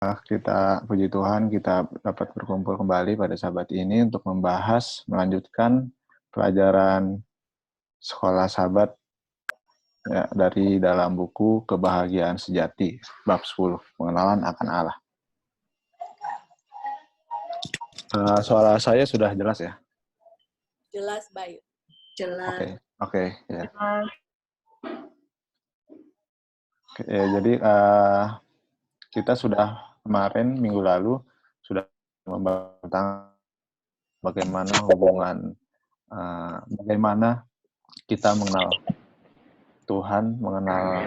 Kita puji Tuhan kita dapat berkumpul kembali pada sahabat ini untuk melanjutkan pelajaran sekolah sahabat ya, dari dalam buku Kebahagiaan Sejati bab 10 pengenalan akan Allah. Suara saya sudah jelas ya? Jelas, Bayu. Jelas. Oke, ya. Jadi kita sudah kemarin minggu lalu sudah membahas tentang bagaimana bagaimana kita mengenal Tuhan, mengenal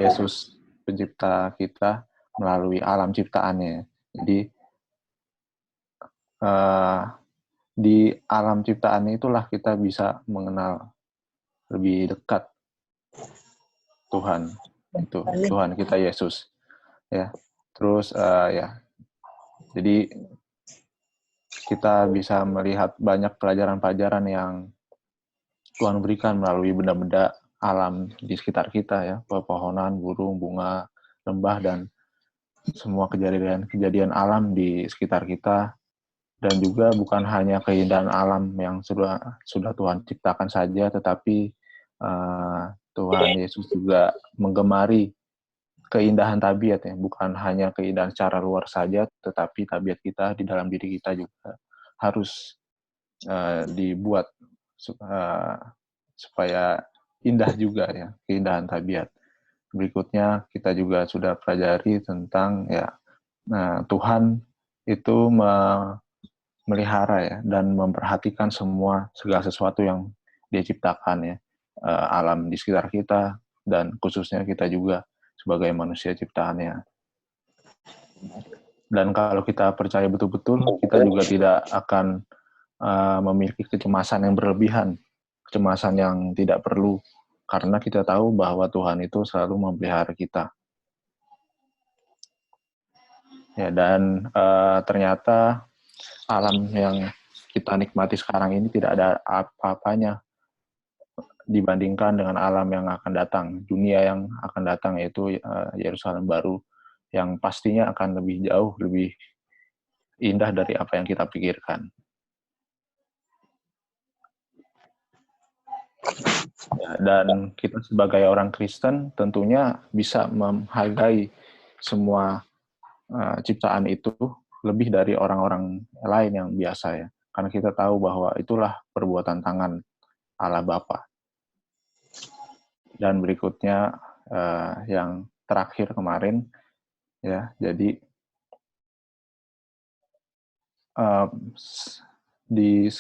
Yesus pencipta kita melalui alam ciptaannya. Jadi di alam ciptaannya itulah kita bisa mengenal lebih dekat Tuhan, itu Tuhan kita Yesus, ya. Terus jadi kita bisa melihat banyak pelajaran-pelajaran yang Tuhan berikan melalui benda-benda alam di sekitar kita, ya, pepohonan, burung, bunga, lembah, dan semua kejadian alam di sekitar kita. Dan juga bukan hanya keindahan alam yang sudah Tuhan ciptakan saja, tetapi Tuhan Yesus juga menggemari keindahan tabiat, ya, bukan hanya keindahan secara luar saja, tetapi tabiat kita di dalam diri kita juga harus dibuat supaya indah juga, ya, keindahan tabiat. Berikutnya kita juga sudah pelajari tentang Tuhan itu memelihara, ya, dan memperhatikan segala sesuatu yang Dia ciptakan, ya, alam di sekitar kita dan khususnya kita juga sebagai manusia ciptaannya. Dan kalau kita percaya betul-betul, kita juga tidak akan memiliki kecemasan yang berlebihan, kecemasan yang tidak perlu, karena kita tahu bahwa Tuhan itu selalu memelihara kita. Ya, dan ternyata alam yang kita nikmati sekarang ini tidak ada apa-apanya dibandingkan dengan alam yang akan datang, dunia yang akan datang, yaitu Yerusalem baru, yang pastinya akan lebih jauh, lebih indah dari apa yang kita pikirkan. Ya, dan kita sebagai orang Kristen tentunya bisa menghargai semua ciptaan itu lebih dari orang-orang lain yang biasa, ya. Karena kita tahu bahwa itulah perbuatan tangan Allah Bapa. Dan berikutnya yang terakhir kemarin, ya, jadi di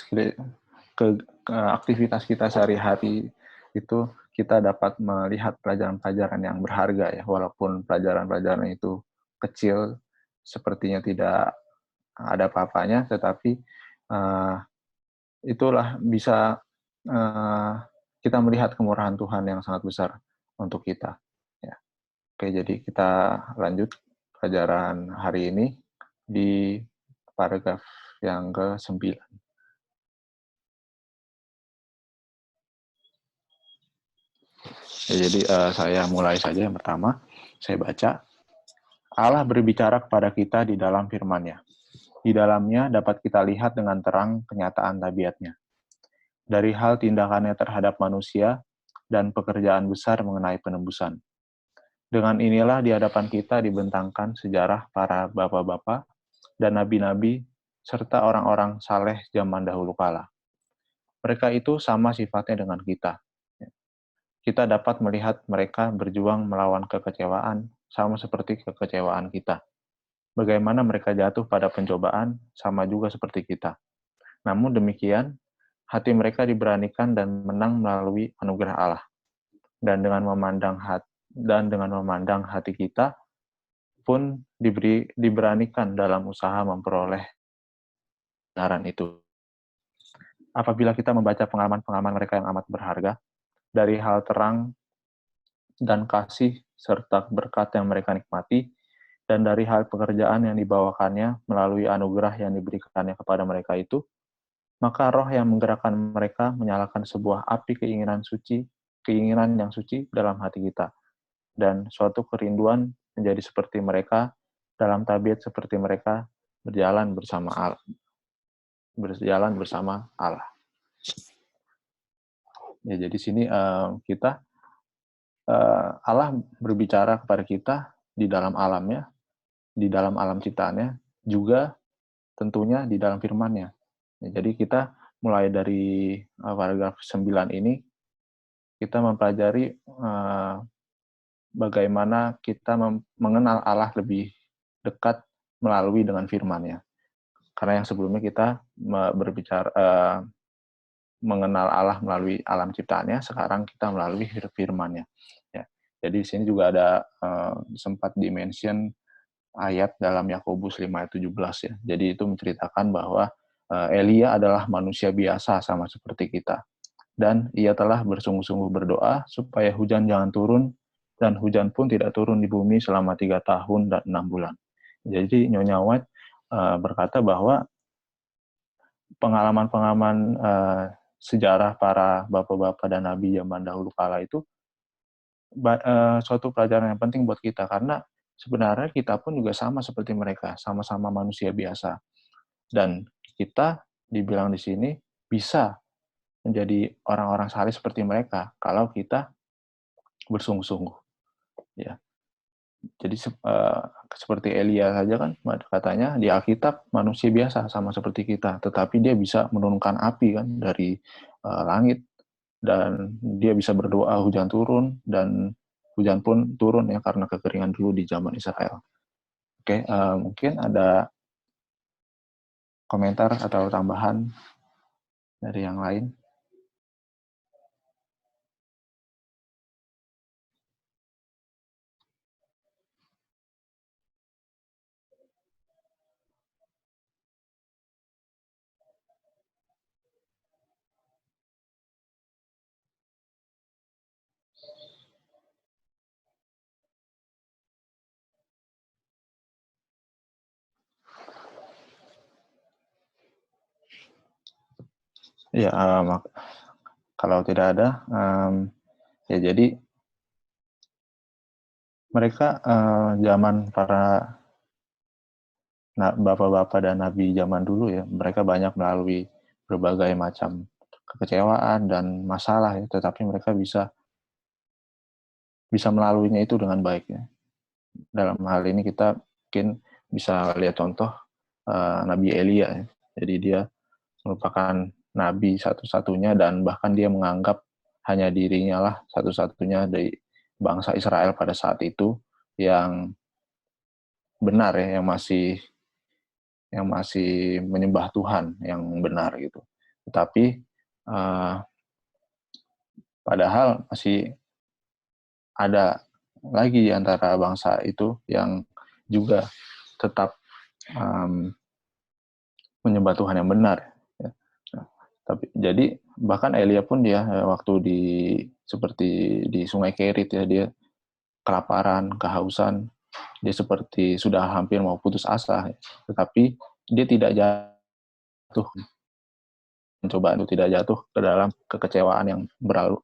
aktivitas kita sehari-hari itu kita dapat melihat pelajaran-pelajaran yang berharga, ya, walaupun pelajaran-pelajaran itu kecil, sepertinya tidak ada apa-apanya, tetapi itulah bisa kita melihat kemurahan Tuhan yang sangat besar untuk kita. Ya. Oke, jadi kita lanjut pelajaran hari ini di paragraf yang ke-9. Ya, jadi saya mulai saja. Yang pertama, saya baca. Allah berbicara kepada kita di dalam firman-Nya. Di dalamnya dapat kita lihat dengan terang kenyataan tabiatnya. Dari hal tindakannya terhadap manusia dan pekerjaan besar mengenai penebusan. Dengan inilah di hadapan kita dibentangkan sejarah para bapak-bapak dan nabi-nabi serta orang-orang saleh zaman dahulu kala. Mereka itu sama sifatnya dengan kita. Kita dapat melihat mereka berjuang melawan kekecewaan sama seperti kekecewaan kita. Bagaimana mereka jatuh pada pencobaan sama juga seperti kita. Namun demikian, hati mereka diberanikan dan menang melalui anugerah Allah. Dan dengan memandang hati kita pun diberanikan dalam usaha memperoleh kebenaran itu. Apabila kita membaca pengalaman-pengalaman mereka yang amat berharga, dari hal terang dan kasih serta berkat yang mereka nikmati, dan dari hal pekerjaan yang dibawakannya melalui anugerah yang diberikannya kepada mereka itu, maka roh yang menggerakkan mereka menyalakan sebuah api keinginan yang suci dalam hati kita, dan suatu kerinduan menjadi seperti mereka dalam tabiat seperti mereka berjalan bersama Allah. Ya, jadi sini kita Allah berbicara kepada kita di dalam alamnya, di dalam alam ciptaannya, juga tentunya di dalam firman-Nya. Ya, jadi kita mulai dari paragraf 9 ini, kita mempelajari bagaimana kita mengenal Allah lebih dekat melalui dengan firman-Nya. Karena yang sebelumnya kita berbicara mengenal Allah melalui alam ciptaannya, sekarang kita melalui firman-Nya. Ya. Jadi di sini juga ada sempat dimention ayat dalam Yakobus 5 ayat 17 ya. Jadi itu menceritakan bahwa Elia adalah manusia biasa sama seperti kita. Dan ia telah bersungguh-sungguh berdoa supaya hujan jangan turun, dan hujan pun tidak turun di bumi selama 3 tahun dan 6 bulan. Jadi Nyonya White berkata bahwa pengalaman-pengalaman sejarah para bapak-bapak dan nabi zaman dahulu kala itu suatu pelajaran yang penting buat kita, karena sebenarnya kita pun juga sama seperti mereka, sama-sama manusia biasa. Dan kita dibilang di sini bisa menjadi orang-orang saleh seperti mereka kalau kita bersungguh-sungguh. Ya. Jadi seperti Elia saja kan katanya di Alkitab manusia biasa sama seperti kita, tetapi dia bisa menurunkan api kan dari langit, dan dia bisa berdoa hujan turun, dan hujan pun turun ya karena kekeringan dulu di zaman Israel. Oke, mungkin ada komentar atau tambahan dari yang lain. Ya, kalau tidak ada, ya jadi mereka zaman para bapak-bapak dan nabi zaman dulu ya, mereka banyak melalui berbagai macam kekecewaan dan masalah ya, tetapi mereka bisa melaluinya itu dengan baik ya. Dalam hal ini kita mungkin bisa lihat contoh Nabi Elia ya. Jadi dia merupakan nabi satu-satunya, dan bahkan dia menganggap hanya dirinya lah satu-satunya dari bangsa Israel pada saat itu yang benar ya, yang masih menyembah Tuhan yang benar gitu. Tetapi padahal masih ada lagi di antara bangsa itu yang juga tetap menyembah Tuhan yang benar. Ya. Nah, tapi jadi bahkan Elia pun dia waktu seperti di Sungai Kerit ya, dia kelaparan, kehausan, dia seperti sudah hampir mau putus asa, ya. Tetapi dia tidak jatuh, mencoba untuk tidak jatuh ke dalam kekecewaan yang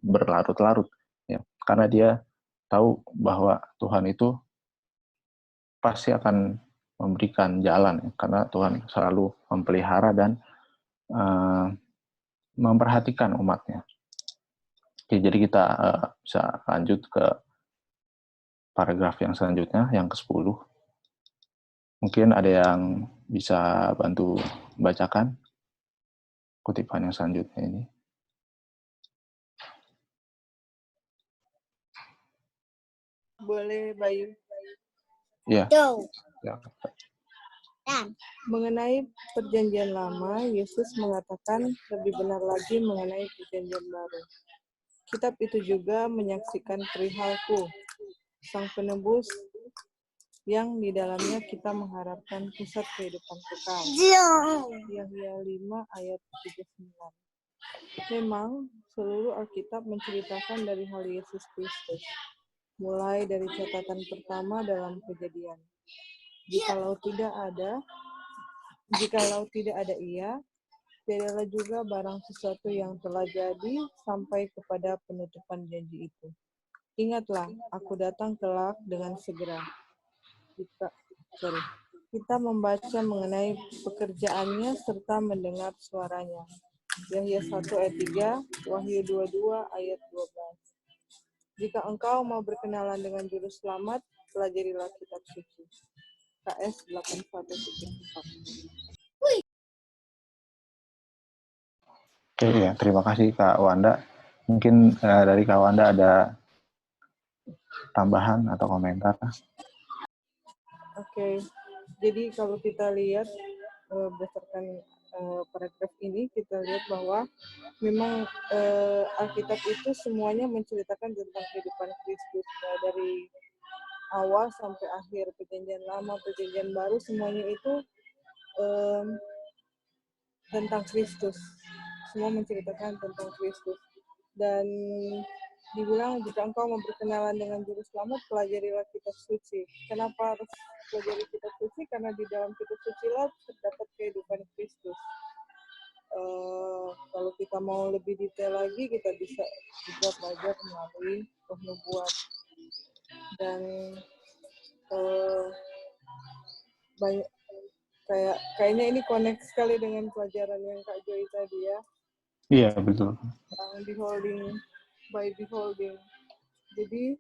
berlarut-larut, ya. Karena dia tahu bahwa Tuhan itu pasti akan memberikan jalan, ya. Karena Tuhan selalu memelihara dan memperhatikan umatnya. Oke, jadi kita bisa lanjut ke paragraf yang selanjutnya, yang ke-10. Mungkin ada yang bisa bantu bacakan kutipan yang selanjutnya ini. Boleh, Bayu. Ya. Ya. Mengenai perjanjian lama, Yesus mengatakan lebih benar lagi mengenai perjanjian baru. Kitab itu juga menyaksikan perihalku, Sang Penebus, yang di dalamnya kita mengharapkan pusat kehidupan kekal. Yahya 5 ayat 39. Memang seluruh Alkitab menceritakan dari hal Yesus Kristus, mulai dari catatan pertama dalam Kejadian. Jikalau tidak ada Ia, tiadalah juga barang sesuatu yang telah jadi sampai kepada penutupan janji itu. Ingatlah, aku datang kelak dengan segera. Kita membaca mengenai pekerjaannya serta mendengar suaranya. Yahya 1 ayat 3, Wahyu 22 ayat 12. Jika engkau mau berkenalan dengan Juru Selamat, pelajarilah kitab suci. KS 81.4. Oke, ya, terima kasih Kak Wanda. Mungkin dari Kak Wanda ada tambahan atau komentar? Oke, jadi kalau kita lihat berdasarkan paragraf ini, kita lihat bahwa memang Alkitab itu semuanya menceritakan tentang kehidupan Kristus, dari awal sampai akhir, Perjanjian Lama, Perjanjian Baru, semuanya itu tentang Kristus. Semua menceritakan tentang Kristus. Dan dibilang, jika engkau mau berkenalan dengan Juru Selamat, pelajarilah kitab suci. Kenapa harus pelajari kitab suci? Karena di dalam kitab suci lah terdapat kehidupan Kristus. Kalau kita mau lebih detail lagi, kita bisa juga belajar melalui Roh Nubuat. Dan banyak, kayaknya ini connect sekali dengan pelajaran yang Kak Joy tadi ya. Iya, betul. By beholding. Jadi,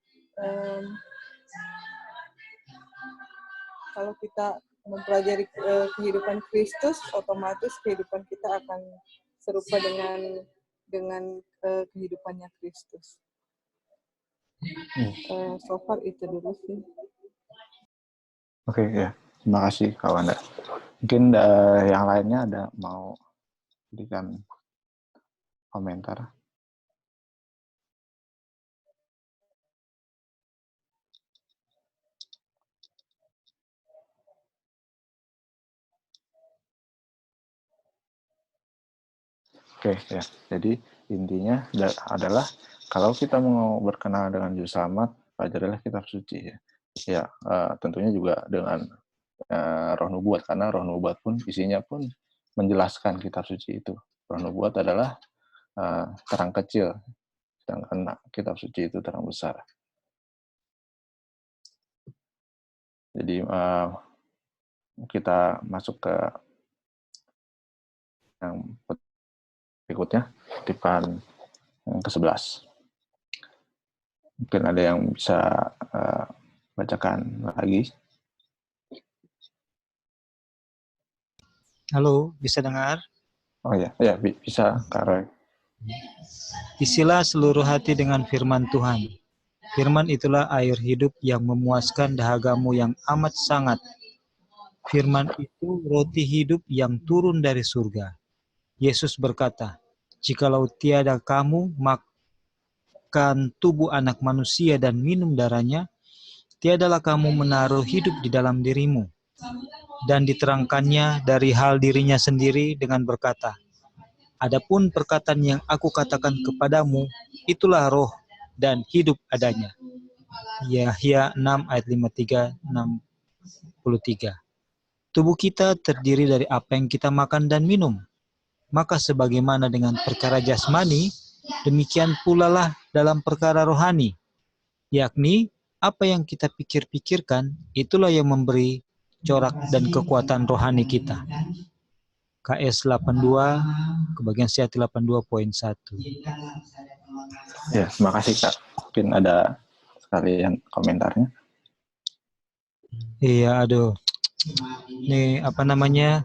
kalau kita mempelajari kehidupan Kristus, otomatis kehidupan kita akan serupa dengan kehidupannya Kristus. So far itu dulu sih. Oke, ya. Terima kasih Kak Wanda. Mungkin yang lainnya ada mau berikan komentar? Oke, ya. Jadi intinya adalah kalau kita mau berkenalan dengan Juru Selamat, pelajarilah kitab suci ya. Ya, tentunya juga dengan Roh Nubuat, karena Roh Nubuat pun isinya pun menjelaskan kitab suci itu. Roh Nubuat adalah terang kecil, sedangkan kitab suci itu terang besar. Jadi kita masuk ke yang berikutnya, kutipan yang ke-11. Mungkin ada yang bisa bacakan lagi. Halo, bisa dengar? Oh ya, ya bisa, Kak Roy. Isilah seluruh hati dengan firman Tuhan. Firman itulah air hidup yang memuaskan dahagamu yang amat sangat. Firman itu roti hidup yang turun dari surga. Yesus berkata, jikalau tiada kamu makan tubuh anak manusia dan minum darahnya, tiadalah kamu menaruh hidup di dalam dirimu. Dan diterangkannya dari hal dirinya sendiri dengan berkata, adapun perkataan yang aku katakan kepadamu, itulah roh dan hidup adanya. Yahya 6 ayat 53-63. Tubuh kita terdiri dari apa yang kita makan dan minum. Maka sebagaimana dengan perkara jasmani, demikian pula lah dalam perkara rohani. Yakni, apa yang kita pikir-pikirkan, itulah yang memberi corak dan kekuatan rohani kita. KS 82, kebagian sehati 82.1. Ya, terima kasih Kak. Mungkin ada sekalian komentarnya. Iya, aduh. Nih, apa namanya,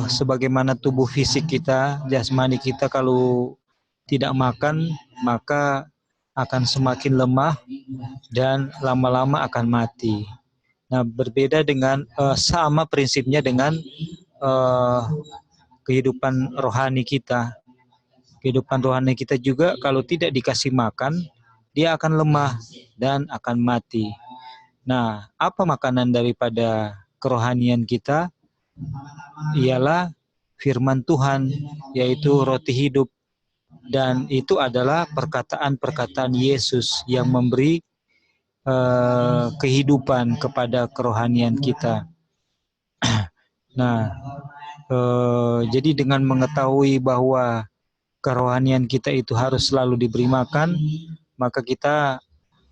sebagaimana tubuh fisik kita, jasmani kita kalau tidak makan, maka akan semakin lemah dan lama-lama akan mati. Nah, berbeda dengan, sama prinsipnya dengan kehidupan rohani kita. Kehidupan rohani kita juga kalau tidak dikasih makan, dia akan lemah dan akan mati. Nah, apa makanan daripada kerohanian kita? Ialah firman Tuhan, yaitu roti hidup. Dan itu adalah perkataan-perkataan Yesus yang memberi kehidupan kepada kerohanian kita. Nah, jadi dengan mengetahui bahwa kerohanian kita itu harus selalu diberi makan, maka kita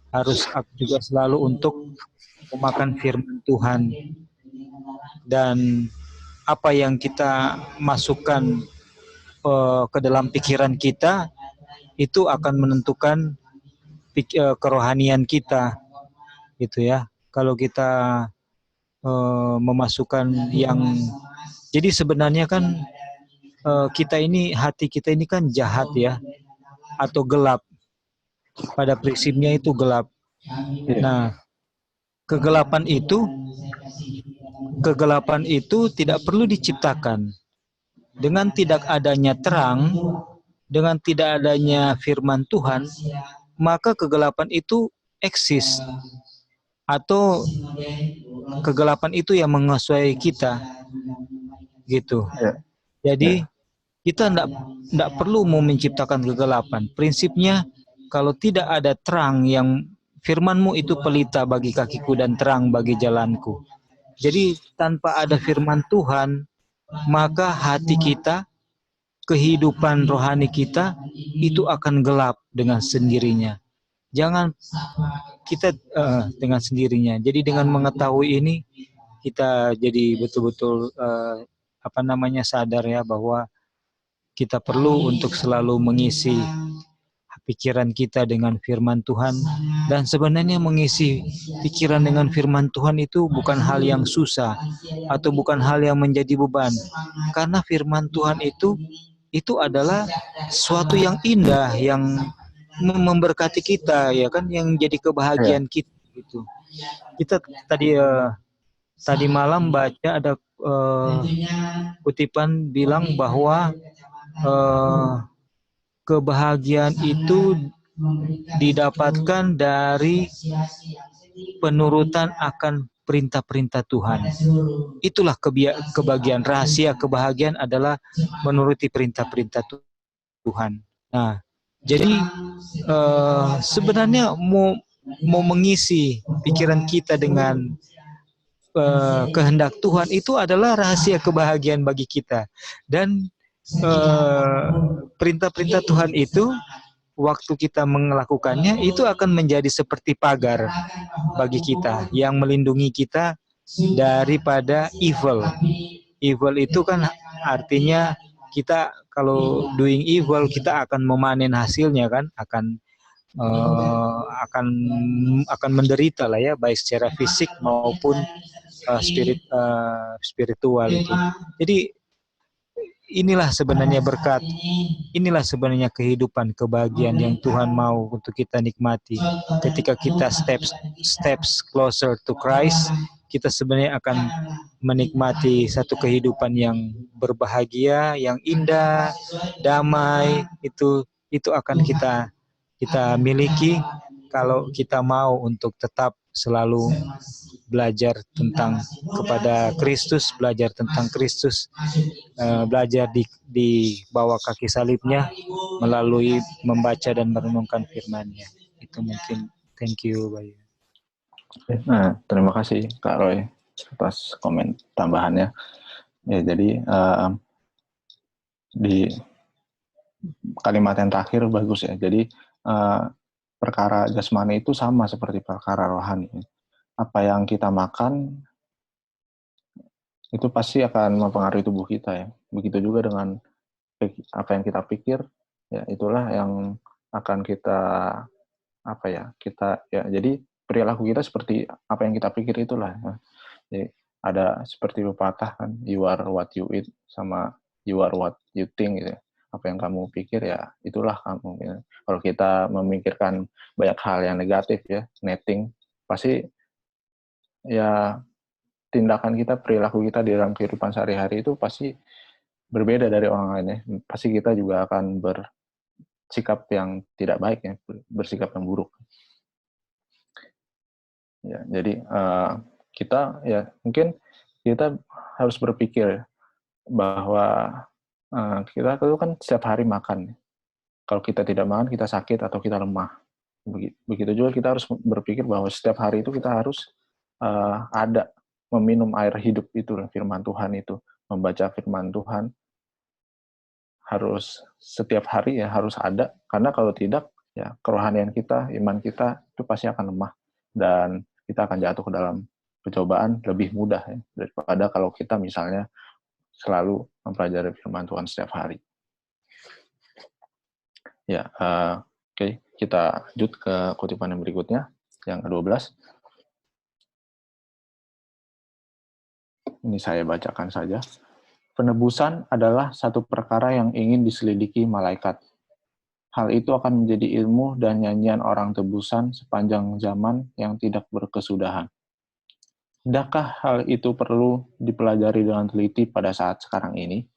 harus juga selalu untuk memakan firman Tuhan, dan apa yang kita masukkan ke dalam pikiran kita itu akan menentukan kerohanian kita, gitu ya. Kalau kita memasukkan yang, jadi sebenarnya kan hati kita ini kan jahat ya, atau gelap. Pada prinsipnya itu gelap. Nah, kegelapan itu tidak perlu diciptakan. Dengan tidak adanya terang, dengan tidak adanya firman Tuhan, maka kegelapan itu eksis, atau kegelapan itu yang menguasai kita, gitu. Ya. Jadi kita tidak perlu mau menciptakan kegelapan. Prinsipnya, kalau tidak ada terang, yang firman-Mu itu pelita bagi kakiku dan terang bagi jalanku. Jadi tanpa ada firman Tuhan, maka hati kita, kehidupan rohani kita itu akan gelap dengan sendirinya. Jangan kita dengan sendirinya. Jadi dengan mengetahui ini, kita jadi betul-betul sadar ya, bahwa kita perlu untuk selalu mengisi pikiran kita dengan firman Tuhan. Dan sebenarnya mengisi pikiran dengan firman Tuhan itu bukan hal yang susah, atau bukan hal yang menjadi beban. Karena firman Tuhan itu adalah suatu yang indah, yang memberkati kita, ya kan, yang jadi kebahagiaan kita, gitu. Kita tadi malam baca ada kutipan bilang bahwa kebahagiaan itu didapatkan dari penurutan akan perintah-perintah Tuhan. Itulah kebahagiaan. Rahasia kebahagiaan adalah menuruti perintah-perintah Tuhan. Nah, jadi sebenarnya mau mengisi pikiran kita dengan kehendak Tuhan itu adalah rahasia kebahagiaan bagi kita. Dan perintah-perintah Tuhan itu, waktu kita melakukannya, itu akan menjadi seperti pagar bagi kita yang melindungi kita daripada evil. Evil itu kan artinya kita kalau doing evil, kita akan memanen hasilnya kan, akan menderita lah ya, baik secara fisik maupun spiritual itu. Jadi inilah sebenarnya berkat, inilah sebenarnya kehidupan, kebahagiaan yang Tuhan mau untuk kita nikmati. Ketika kita steps closer to Christ, kita sebenarnya akan menikmati satu kehidupan yang berbahagia, yang indah, damai. Itu akan kita miliki kalau kita mau untuk tetap selalu belajar kepada Kristus, belajar tentang Kristus, belajar di bawah kaki salibnya melalui membaca dan merenungkan firman-Nya. Itu mungkin. Thank you, Bayu. Nah, terima kasih Kak Roy atas komen tambahannya. Ya, jadi di kalimat yang terakhir bagus ya. Jadi perkara jasmani itu sama seperti perkara rohani. Apa yang kita makan itu pasti akan mempengaruhi tubuh kita ya. Begitu juga dengan apa yang kita pikir, ya itulah yang akan kita jadi perilaku kita seperti apa yang kita pikir itulah. Jadi ada seperti pepatah kan, you are what you eat sama you are what you think gitu ya. Apa yang kamu pikir ya itulah kamu. Ya. Kalau kita memikirkan banyak hal yang negatif ya, netting, pasti ya tindakan kita, perilaku kita di dalam kehidupan sehari-hari itu pasti berbeda dari orang lain ya. Pasti kita juga akan bersikap yang tidak baik ya, bersikap yang buruk. Ya, jadi kita ya mungkin kita harus berpikir bahwa kita itu kan setiap hari makan. Kalau kita tidak makan, kita sakit atau kita lemah. Begitu juga kita harus berpikir bahwa setiap hari itu kita harus ada meminum air hidup itu, firman Tuhan itu, membaca firman Tuhan harus setiap hari ya harus ada, karena kalau tidak ya kerohanian kita, iman kita itu pasti akan lemah dan kita akan jatuh ke dalam pencobaan lebih mudah ya, daripada kalau kita misalnya selalu mempelajari firman Tuhan setiap hari. Ya, oke, kita lanjut ke kutipan yang berikutnya, yang ke-12. Ini saya bacakan saja. Penebusan adalah satu perkara yang ingin diselidiki malaikat. Hal itu akan menjadi ilmu dan nyanyian orang tebusan sepanjang zaman yang tidak berkesudahan. Tidakkah hal itu perlu dipelajari dengan teliti pada saat sekarang ini?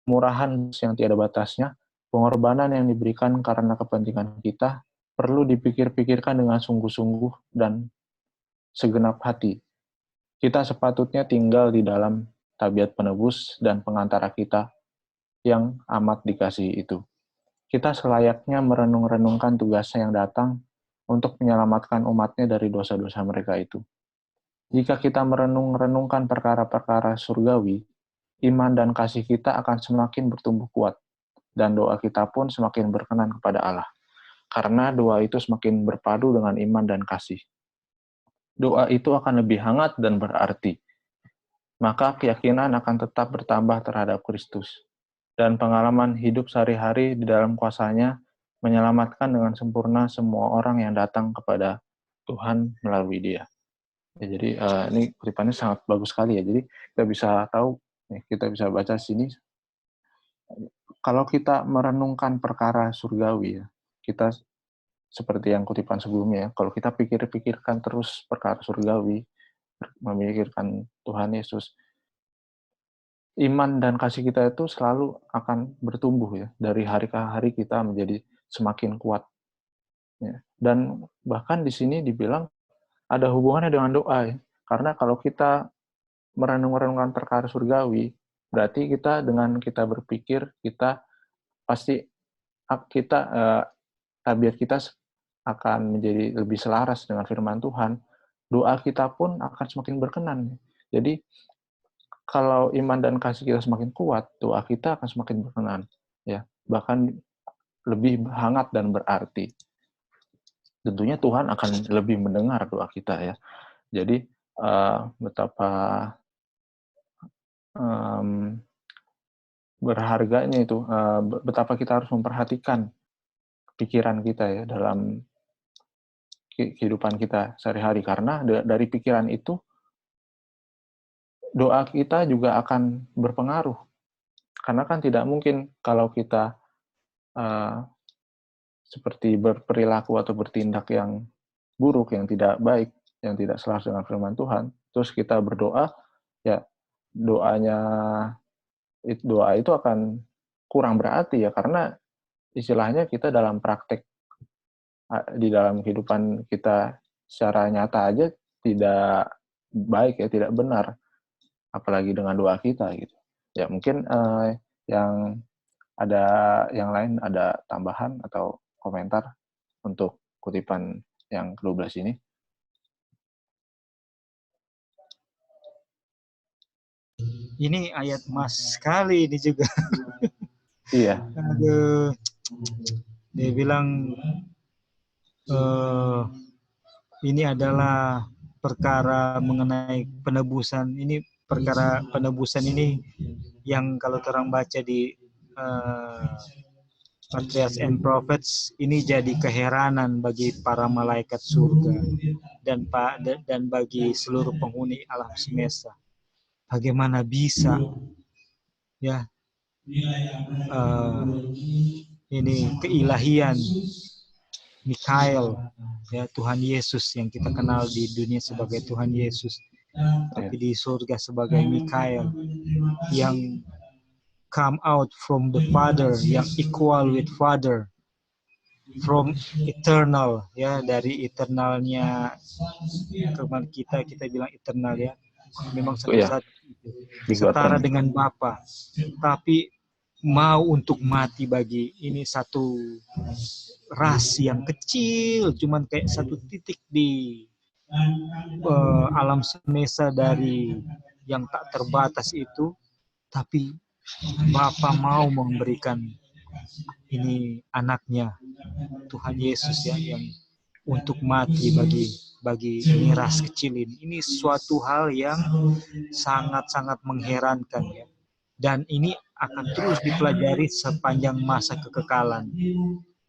Murahan yang tiada batasnya, pengorbanan yang diberikan karena kepentingan kita, perlu dipikir-pikirkan dengan sungguh-sungguh dan segenap hati. Kita sepatutnya tinggal di dalam tabiat penebus dan pengantara kita yang amat dikasihi itu. Kita selayaknya merenung-renungkan tugasnya yang datang untuk menyelamatkan umatnya dari dosa-dosa mereka itu. Jika kita merenung-renungkan perkara-perkara surgawi, iman dan kasih kita akan semakin bertumbuh kuat, dan doa kita pun semakin berkenan kepada Allah. Karena doa itu semakin berpadu dengan iman dan kasih. Doa itu akan lebih hangat dan berarti. Maka keyakinan akan tetap bertambah terhadap Kristus. Dan pengalaman hidup sehari-hari di dalam kuasa-Nya menyelamatkan dengan sempurna semua orang yang datang kepada Tuhan melalui Dia. Ya, jadi ini kutipannya sangat bagus sekali ya. Jadi kita bisa tahu, kita bisa baca sini. Kalau kita merenungkan perkara surgawi, ya, kita seperti yang kutipan sebelumnya, ya, kalau kita pikir-pikirkan terus perkara surgawi, memikirkan Tuhan Yesus, iman dan kasih kita itu selalu akan bertumbuh ya, dari hari ke hari kita menjadi semakin kuat. Ya. Dan bahkan di sini dibilang ada hubungannya dengan doa ya. Karena kalau kita merenung-renungkan perkara surgawi, berarti kita dengan kita berpikir, kita pasti tabiat kita akan menjadi lebih selaras dengan firman Tuhan. Doa kita pun akan semakin berkenan. Jadi kalau iman dan kasih kita semakin kuat, doa kita akan semakin berkenan, ya, bahkan lebih hangat dan berarti. Tentunya Tuhan akan lebih mendengar doa kita ya. Jadi betapa berharganya itu, betapa kita harus memperhatikan pikiran kita ya dalam kehidupan kita sehari-hari, karena dari pikiran itu doa kita juga akan berpengaruh. Karena kan tidak mungkin kalau kita seperti berperilaku atau bertindak yang buruk, yang tidak baik, yang tidak selaras dengan firman Tuhan, terus kita berdoa, ya doa itu akan kurang berarti ya, karena istilahnya kita dalam praktek di dalam kehidupan kita secara nyata aja tidak baik ya, tidak benar, apalagi dengan doa kita gitu. Ya mungkin yang lain ada tambahan atau komentar untuk kutipan yang ke-12 ini. Ini ayat emas sekali ini juga. Iya. Aduh, dia bilang ini adalah perkara mengenai penebusan. Ini perkara penebusan ini yang kalau orang baca di Patriarchs and Prophets, ini jadi keheranan bagi para malaikat surga dan bagi seluruh penghuni alam semesta. Bagaimana bisa ya ini keilahian Mikael ya, Tuhan Yesus yang kita kenal di dunia sebagai Tuhan Yesus, tapi di surga sebagai Mikael yang come out from the Father, yang equal with Father, from eternal ya, dari eternalnya teman kita bilang eternal ya, memang satu-satu setara dengan Bapa, tapi mau untuk mati bagi ini satu ras yang kecil, cuman kayak satu titik di alam semesta dari yang tak terbatas itu, tapi Bapa mau memberikan ini anaknya Tuhan Yesus ya, yang untuk mati bagi ini ras kecil ini. Ini suatu hal yang sangat-sangat mengherankan ya. Dan ini akan terus dipelajari sepanjang masa kekekalan.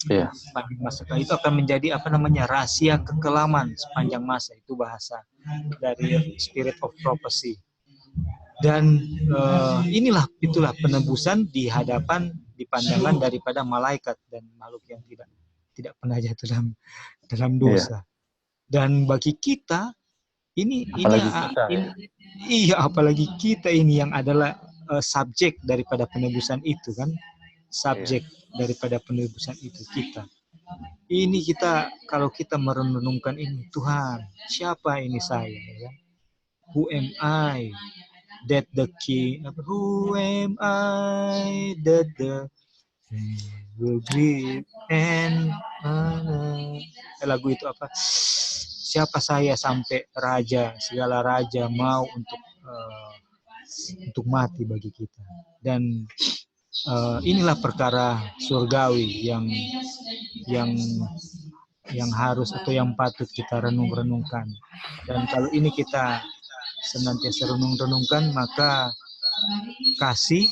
Iya. Sepanjang masa itu akan menjadi rahasia kekelaman sepanjang masa, itu bahasa dari Spirit of Prophecy. Dan itulah penebusan di pandangan daripada malaikat dan makhluk yang tidak pernah jatuh dalam dosa. Dan bagi kita apalagi kita ini yang adalah subjek daripada penebusan itu kan, daripada penebusan itu kita. Ini kalau kita merenungkan ini, Tuhan, siapa ini saya? Ya? Who am I? That the king. Who am I? That the will greet and lagu itu apa? Siapa saya sampai segala raja mau untuk mati bagi kita. Dan inilah perkara surgawi yang harus atau yang patut kita renungkan. Dan kalau ini kita senantiasa renungkan, maka kasih,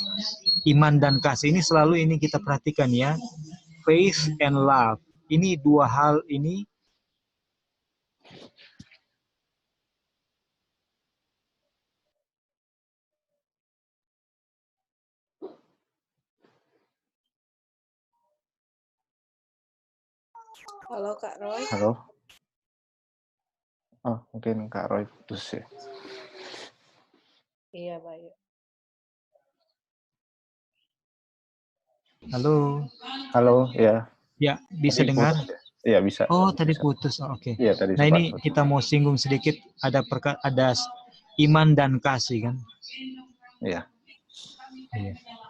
iman dan kasih ini selalu ini kita perhatikan ya. Faith and love. Ini dua hal ini Halo Kak Roy. Halo. Oh, mungkin Kak Roy putus ya. Iya, Bayu. Halo, ya. Ya, bisa tadi dengar? Iya, bisa. Oh, tadi putus. Oh, oke. Iya, tadi Nah, ini putus. kita mau singgung sedikit ada iman dan kasih kan? Iya.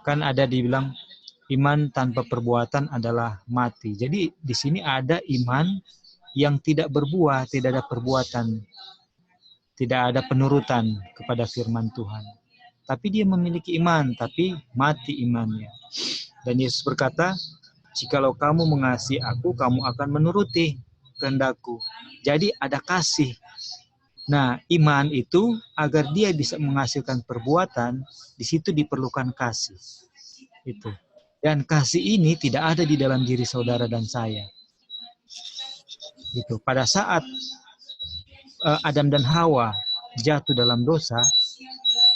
Kan ada dibilang iman tanpa perbuatan adalah mati. Jadi di sini ada iman yang tidak berbuah, tidak ada perbuatan, tidak ada penurutan kepada firman Tuhan. Tapi dia memiliki iman, tapi mati imannya. Dan Yesus berkata, jikalau kamu mengasihi aku, kamu akan menuruti kehendakku. Jadi ada kasih. Nah, iman itu agar dia bisa menghasilkan perbuatan, di situ diperlukan kasih. Itu. Dan kasih ini tidak ada di dalam diri saudara dan saya. Gitu. Pada saat Adam dan Hawa jatuh dalam dosa,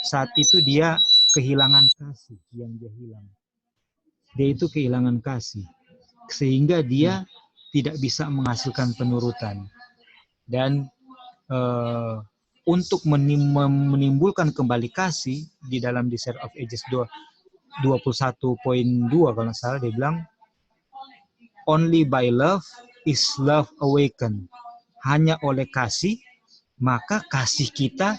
saat itu dia kehilangan kasih yang dia hilang. Dia itu kehilangan kasih. Sehingga dia tidak bisa menghasilkan penurutan. Dan untuk menimbulkan kembali kasih di dalam Desire of Ages 21.2 kalau nggak salah, dia bilang only by love is love awakened. Hanya oleh kasih maka kasih kita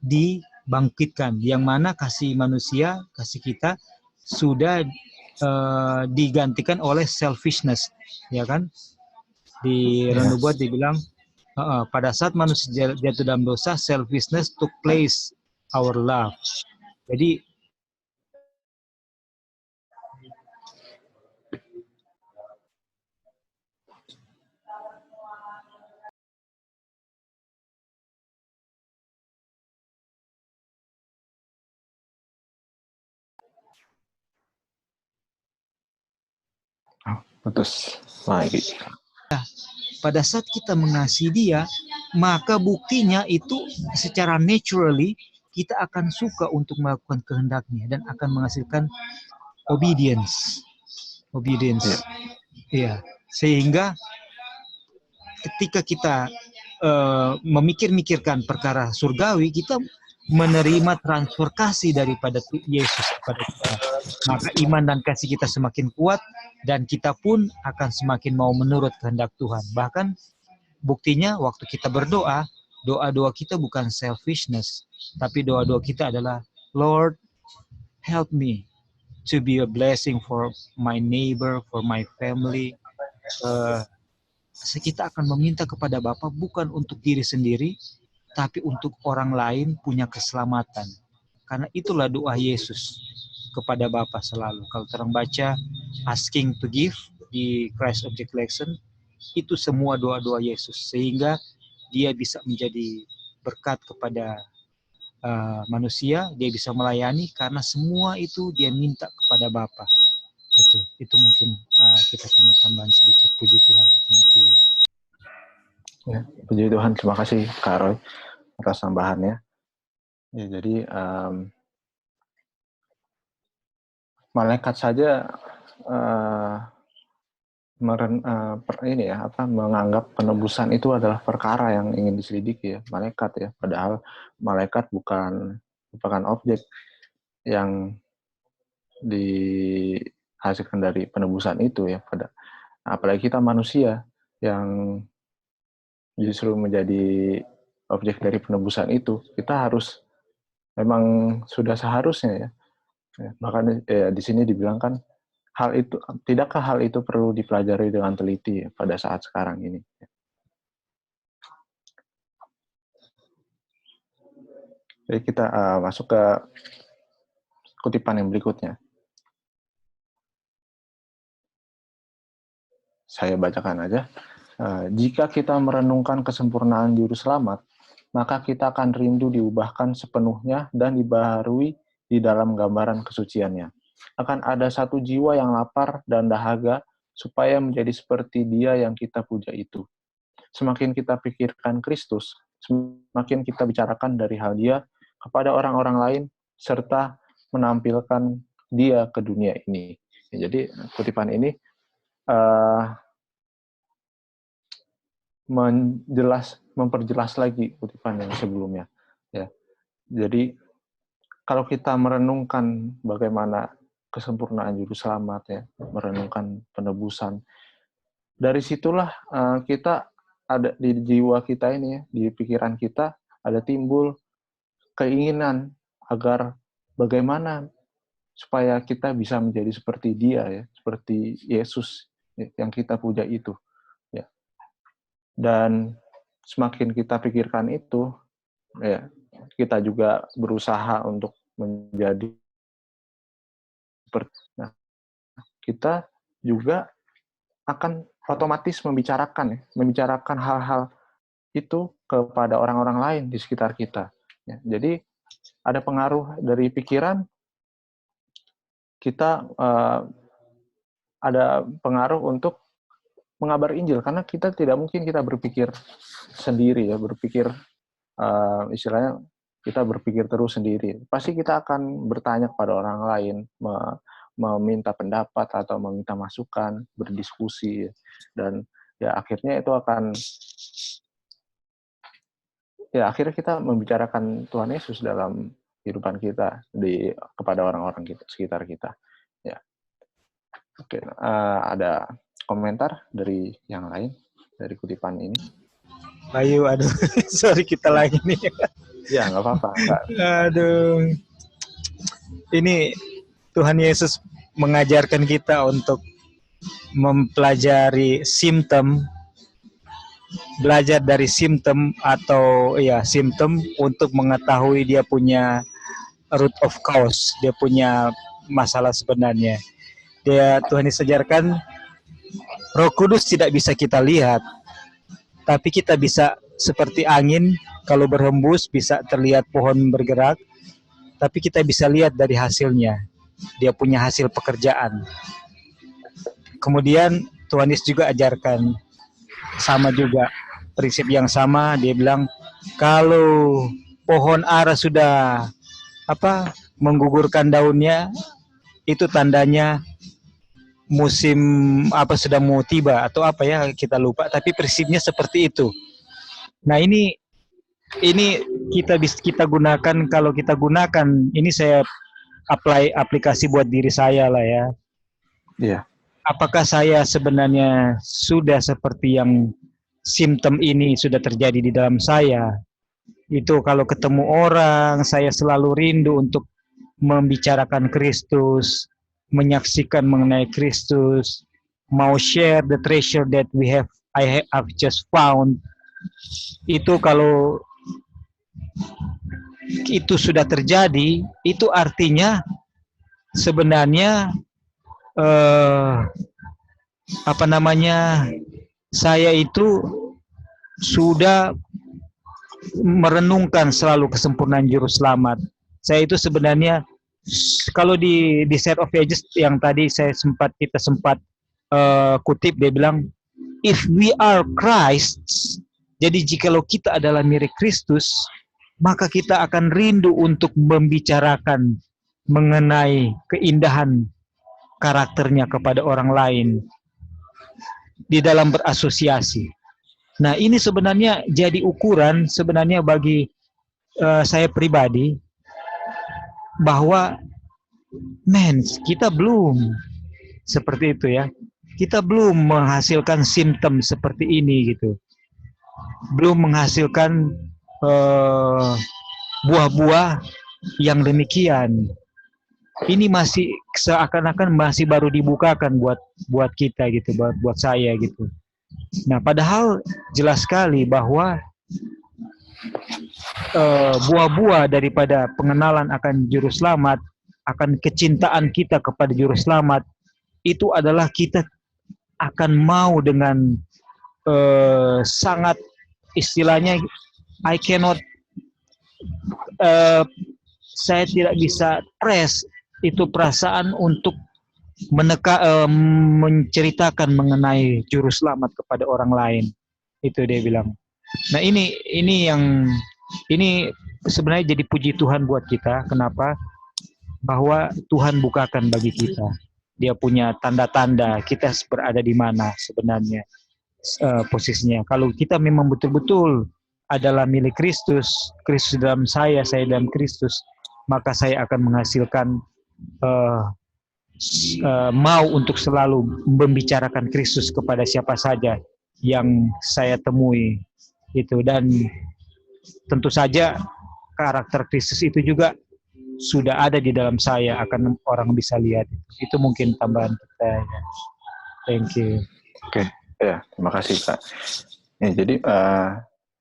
dibangkitkan, yang mana kasih manusia, kasih kita sudah digantikan oleh selfishness, ya kan? Di Renubuat dibilang pada saat manusia jatuh dalam dosa, selfishness took place our love. Jadi putus lagi. Pada saat kita mengasihi dia, maka buktinya itu secara naturally kita akan suka untuk melakukan kehendaknya dan akan menghasilkan obedience. Iya. Sehingga ketika kita memikirkan perkara surgawi, kita menerima transfer kasih daripada Yesus kepada kita. Maka iman dan kasih kita semakin kuat dan kita pun akan semakin mau menurut kehendak Tuhan. Bahkan buktinya waktu kita berdoa, doa-doa kita bukan selfishness, tapi doa-doa kita adalah, Lord, help me to be a blessing for my neighbor, for my family. Kita akan meminta kepada Bapa bukan untuk diri sendiri, tapi untuk orang lain punya keselamatan. Karena itulah doa Yesus kepada Bapa selalu. Kalau orang baca asking to give di Christ Object Lesson, itu semua doa-doa Yesus, sehingga dia bisa menjadi berkat kepada manusia, dia bisa melayani karena semua itu dia minta kepada Bapa. Itu mungkin kita punya tambahan sedikit. Puji Tuhan. Thank you. Ya, puji Tuhan, terima kasih Kak Roy atas tambahannya. Ya, jadi malaikat saja menganggap penebusan itu adalah perkara yang ingin diselidiki ya, malaikat ya. Padahal malaikat bukan objek yang dihasilkan dari penebusan itu ya. Apalagi kita manusia yang justru menjadi objek dari penebusan itu, kita harus memang sudah seharusnya ya. Bahkan di sini dibilang kan tidakkah hal itu perlu dipelajari dengan teliti ya, pada saat sekarang ini. Jadi kita masuk ke kutipan yang berikutnya. Saya bacakan aja. Jika kita merenungkan kesempurnaan Juru Selamat, maka kita akan rindu diubahkan sepenuhnya dan dibaharui di dalam gambaran kesuciannya. Akan ada satu jiwa yang lapar dan dahaga supaya menjadi seperti Dia yang kita puja itu. Semakin kita pikirkan Kristus, semakin kita bicarakan dari hal Dia kepada orang-orang lain, serta menampilkan Dia ke dunia ini. Jadi kutipan ini memperjelas lagi kutipan yang sebelumnya. Ya. Jadi kalau kita merenungkan bagaimana kesempurnaan Juru Selamat, ya, merenungkan penebusan, dari situlah kita ada di jiwa kita ini, ya, di pikiran kita ada timbul keinginan agar bagaimana supaya kita bisa menjadi seperti Dia, ya, seperti Yesus yang kita puja itu. Ya. Dan semakin kita pikirkan itu, ya, kita juga berusaha untuk menjadi seperti. Nah, kita juga akan otomatis membicarakan hal-hal itu kepada orang-orang lain di sekitar kita. Ya, jadi ada pengaruh dari pikiran kita, ada pengaruh untuk mengabar Injil, karena kita tidak mungkin kita berpikir sendiri ya, istilahnya kita berpikir terus sendiri. Pasti kita akan bertanya kepada orang lain, meminta pendapat atau meminta masukan, berdiskusi, dan ya akhirnya itu akan, ya akhirnya kita membicarakan Tuhan Yesus dalam kehidupan kita kepada orang-orang sekitar kita. Ya, oke. Ada komentar dari yang lain dari kutipan ini? Ayo, aduh, sorry kita lagi nih. Ya, nggak apa-apa. Aduh, ini Tuhan Yesus mengajarkan kita untuk mempelajari belajar dari simptom untuk mengetahui dia punya root of cause, dia punya masalah sebenarnya. Tuhan Yesus ajarkan, Roh Kudus tidak bisa kita lihat, tapi kita bisa seperti angin, kalau berhembus bisa terlihat pohon bergerak, tapi kita bisa lihat dari hasilnya. Dia punya hasil pekerjaan. Kemudian Tuhan Yesus juga ajarkan, sama juga, prinsip yang sama, dia bilang, kalau pohon ara sudah menggugurkan daunnya, itu tandanya musim sudah mau tiba atau kita lupa, tapi prinsipnya seperti itu. Nah, ini kita gunakan, kalau kita gunakan ini, saya aplikasi buat diri saya lah ya. Iya. Apakah saya sebenarnya sudah seperti yang simptom ini sudah terjadi di dalam saya? Itu kalau ketemu orang, saya selalu rindu untuk membicarakan Kristus, menyaksikan mengenai Kristus, mau share the treasure that I have just found. Itu kalau itu sudah terjadi, itu artinya sebenarnya saya itu sudah merenungkan selalu kesempurnaan juru selamat. Saya itu sebenarnya kalau di Set of Ages yang tadi kita sempat kutip, dia bilang if we are Christ, jadi jikalau kita adalah mirip Kristus, maka kita akan rindu untuk membicarakan mengenai keindahan karakternya kepada orang lain di dalam berasosiasi. Nah, ini sebenarnya jadi ukuran sebenarnya bagi saya pribadi bahwa kita belum seperti itu ya. Kita belum menghasilkan simptom seperti ini gitu. Belum menghasilkan buah-buah yang demikian. Ini masih seakan-akan masih baru dibukakan buat kita gitu, buat saya gitu. Nah, padahal jelas sekali bahwa buah-buah daripada pengenalan akan juru selamat, akan kecintaan kita kepada juru selamat, itu adalah kita akan mau dengan sangat, istilahnya saya tidak bisa itu perasaan untuk menceritakan mengenai juru selamat kepada orang lain. Itu dia bilang. Nah, ini sebenarnya jadi puji Tuhan buat kita. Kenapa? Bahwa Tuhan bukakan bagi kita. Dia punya tanda-tanda kita berada di mana sebenarnya posisinya. Kalau kita memang betul-betul adalah milik Kristus, Kristus dalam saya dalam Kristus, maka saya akan menghasilkan mau untuk selalu membicarakan Kristus kepada siapa saja yang saya temui itu. Dan tentu saja karakter Kristus itu juga sudah ada di dalam saya, akan orang bisa lihat. Itu mungkin tambahan kita ya. Thank you. Oke, ya, terima kasih Kak. Jadi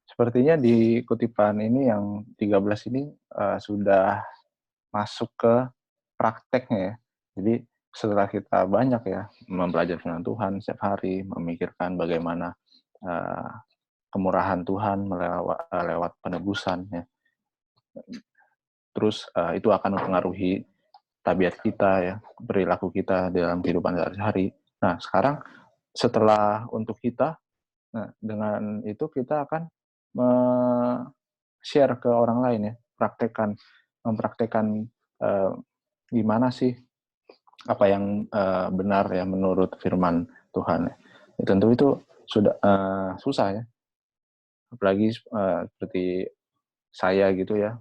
sepertinya di kutipan ini yang 13 ini sudah masuk ke prakteknya ya. Jadi setelah kita banyak ya mempelajari firman Tuhan setiap hari, memikirkan bagaimana kemurahan Tuhan lewat penebusan ya. Terus itu akan mempengaruhi tabiat kita ya, perilaku kita dalam kehidupan sehari-hari. Nah, sekarang setelah untuk kita, nah dengan itu kita akan share ke orang lain ya, mempraktekkan gimana sih apa yang benar ya menurut firman Tuhan. Ya, tentu itu sudah susah ya, apalagi seperti saya gitu ya,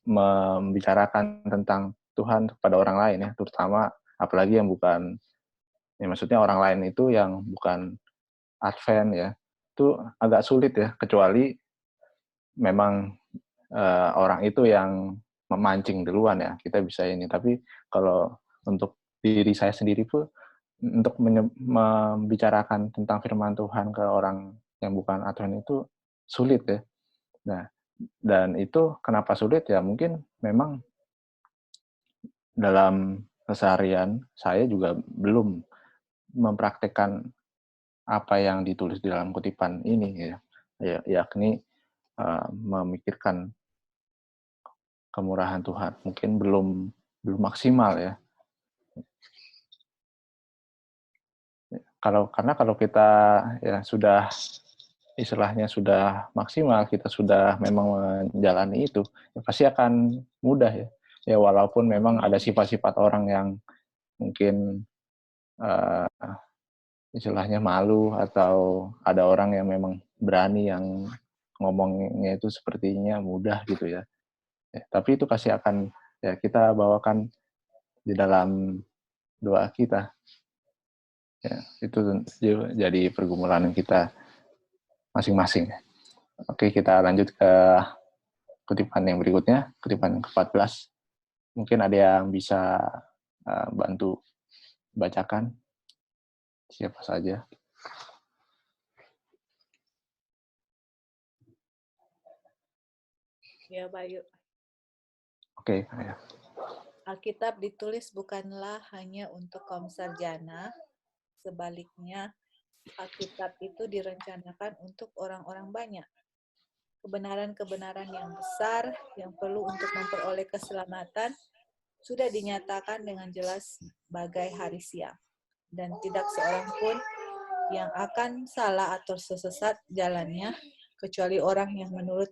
membicarakan tentang Tuhan kepada orang lain ya, terutama apalagi yang bukan, ya maksudnya orang lain itu yang bukan Advent ya, itu agak sulit ya, kecuali memang orang itu yang memancing duluan ya, kita bisa ini. Tapi kalau untuk diri saya sendiri pun, untuk membicarakan tentang firman Tuhan ke orang yang bukan Advent itu sulit ya. Nah, dan itu kenapa sulit ya, mungkin memang dalam keseharian saya juga belum mempraktekkan apa yang ditulis di dalam kutipan ini ya, yakni memikirkan kemurahan Tuhan. Mungkin belum maksimal ya. Karena kalau kita ya sudah istilahnya sudah maksimal, kita sudah memang menjalani itu, ya pasti akan mudah ya. Ya walaupun memang ada sifat-sifat orang yang mungkin istilahnya malu, atau ada orang yang memang berani yang ngomongnya itu sepertinya mudah gitu ya. Ya, tapi itu pasti akan ya kita bawakan di dalam doa kita. Ya, itu jadi pergumulan kita masing-masing. Oke, kita lanjut ke kutipan yang berikutnya, kutipan ke-14. Mungkin ada yang bisa bantu bacakan, siapa saja. Ya, Bayu. Oke, ya. Alkitab ditulis bukanlah hanya untuk kaum sarjana, sebaliknya Alkitab itu direncanakan untuk orang-orang banyak. Kebenaran-kebenaran yang besar yang perlu untuk memperoleh keselamatan sudah dinyatakan dengan jelas bagai hari siang. Dan tidak seorang pun yang akan salah atau sesat jalannya, kecuali orang yang menurut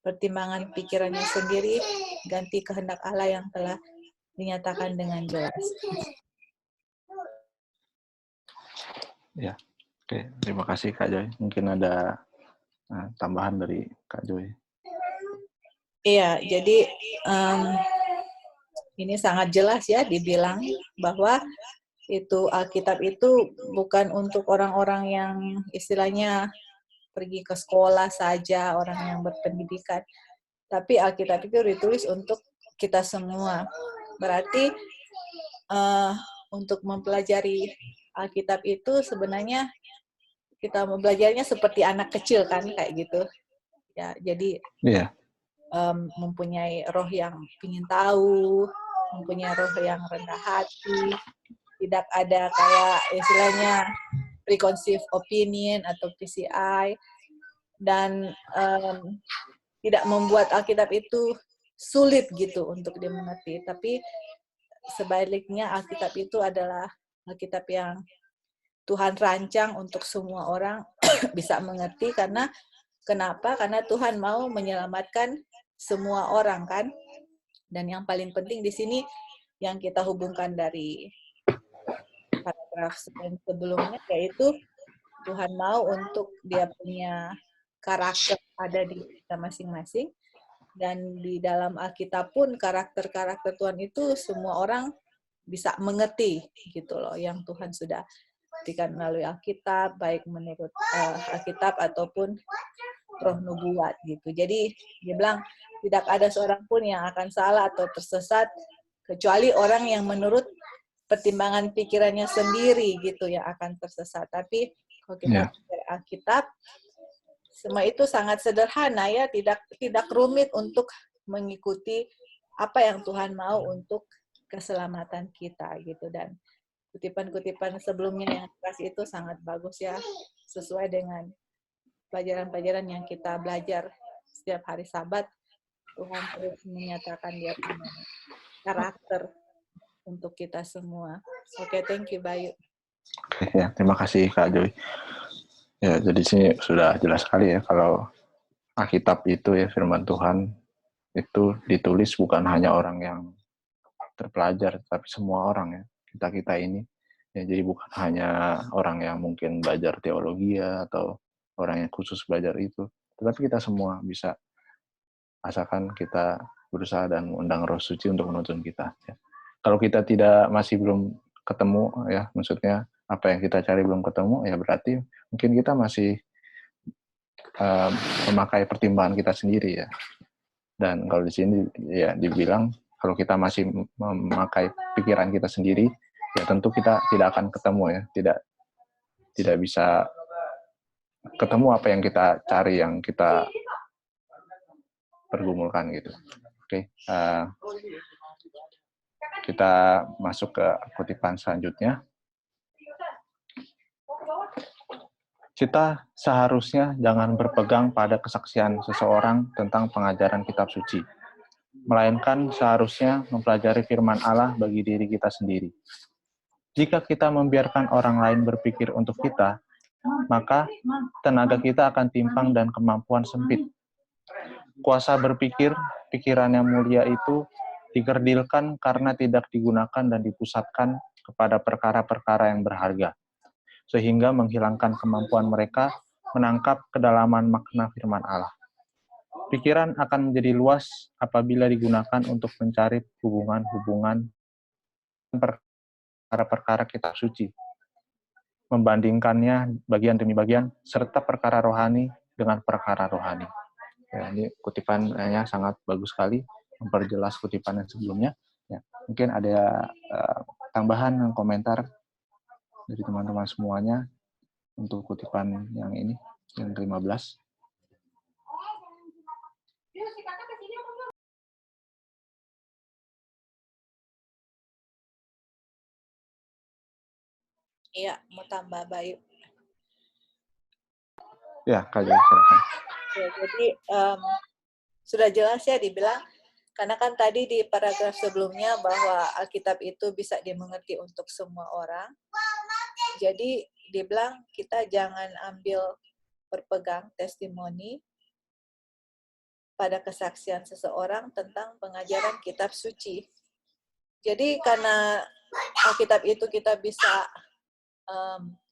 pertimbangan pikirannya sendiri ganti kehendak Allah yang telah dinyatakan dengan jelas. Ya, oke. Terima kasih Kak Joy. Mungkin ada tambahan dari Kak Joy. Iya, jadi ini sangat jelas ya dibilang bahwa itu Alkitab itu bukan untuk orang-orang yang istilahnya pergi ke sekolah saja, orang yang berpendidikan. Tapi Alkitab itu ditulis untuk kita semua. Berarti untuk mempelajari Alkitab itu sebenarnya kita mempelajarinya seperti anak kecil kan, kayak gitu. Ya, jadi mempunyai roh yang ingin tahu, mempunyai roh yang rendah hati, tidak ada kayak istilahnya preconceived opinion atau PCI, dan tidak membuat Alkitab itu sulit gitu untuk dimengerti. Tapi sebaliknya Alkitab itu adalah Alkitab yang Tuhan rancang untuk semua orang bisa mengerti. Kenapa? Karena Tuhan mau menyelamatkan semua orang kan. Dan yang paling penting di sini yang kita hubungkan dari paragraf sebelumnya, yaitu Tuhan mau untuk dia punya karakter ada di kita masing-masing. Dan di dalam Alkitab pun karakter-karakter Tuhan itu semua orang bisa mengerti gitu loh, yang Tuhan sudah berikan melalui Alkitab, baik menurut Alkitab ataupun roh nubuat gitu. Jadi dia bilang tidak ada seorang pun yang akan salah atau tersesat kecuali orang yang menurut pertimbangan pikirannya sendiri gitu yang akan tersesat. Tapi kalau kita belajar Alkitab, semua itu sangat sederhana ya, tidak rumit untuk mengikuti apa yang Tuhan mau untuk keselamatan kita gitu. Dan kutipan-kutipan sebelumnya yang dikasih itu sangat bagus ya, sesuai dengan pelajaran-pelajaran yang kita belajar setiap hari Sabat. Tuhan terus menyatakan dia punya karakter untuk kita semua. Oke, thank you Bayu. Oke, ya, terima kasih Kak Joy. Ya, jadi sini sudah jelas sekali ya kalau Alkitab itu ya firman Tuhan itu ditulis bukan hanya orang yang terpelajar, tapi semua orang ya, kita ini. Ya, jadi bukan hanya orang yang mungkin belajar teologi ya, atau orang yang khusus belajar itu, tetapi kita semua bisa, asalkan kita berusaha dan undang Roh Suci untuk menuntun kita. Ya. Kalau kita masih belum ketemu ya, maksudnya apa yang kita cari belum ketemu, ya berarti mungkin kita masih memakai pertimbangan kita sendiri ya. Dan kalau di sini ya dibilang kalau kita masih memakai pikiran kita sendiri, ya tentu kita tidak akan ketemu ya, tidak bisa ketemu apa yang kita cari, yang kita pergumulkan gitu. Oke, kita masuk ke kutipan selanjutnya. Kita seharusnya jangan berpegang pada kesaksian seseorang tentang pengajaran kitab suci, melainkan seharusnya mempelajari firman Allah bagi diri kita sendiri. Jika kita membiarkan orang lain berpikir untuk kita, maka tenaga kita akan timpang dan kemampuan sempit. Kuasa berpikir, pikiran yang mulia itu dikerdilkan karena tidak digunakan dan dipusatkan kepada perkara-perkara yang berharga, sehingga menghilangkan kemampuan mereka menangkap kedalaman makna firman Allah. Pikiran akan menjadi luas apabila digunakan untuk mencari hubungan-hubungan perkara-perkara kitab suci, membandingkannya bagian demi bagian, serta perkara rohani dengan perkara rohani. Ya, ini kutipannya sangat bagus sekali, memperjelas kutipan yang sebelumnya. Ya, mungkin ada tambahan komentar dari teman-teman semuanya untuk kutipan yang ini, yang ke-15. Iya, mau tambah Bayu. Ya, Kak Joy, silakan. Ya, jadi sudah jelas ya dibilang, karena kan tadi di paragraf sebelumnya bahwa Alkitab itu bisa dimengerti untuk semua orang. Jadi dibilang kita jangan berpegang testimoni pada kesaksian seseorang tentang pengajaran kitab suci. Jadi karena Alkitab itu kita bisa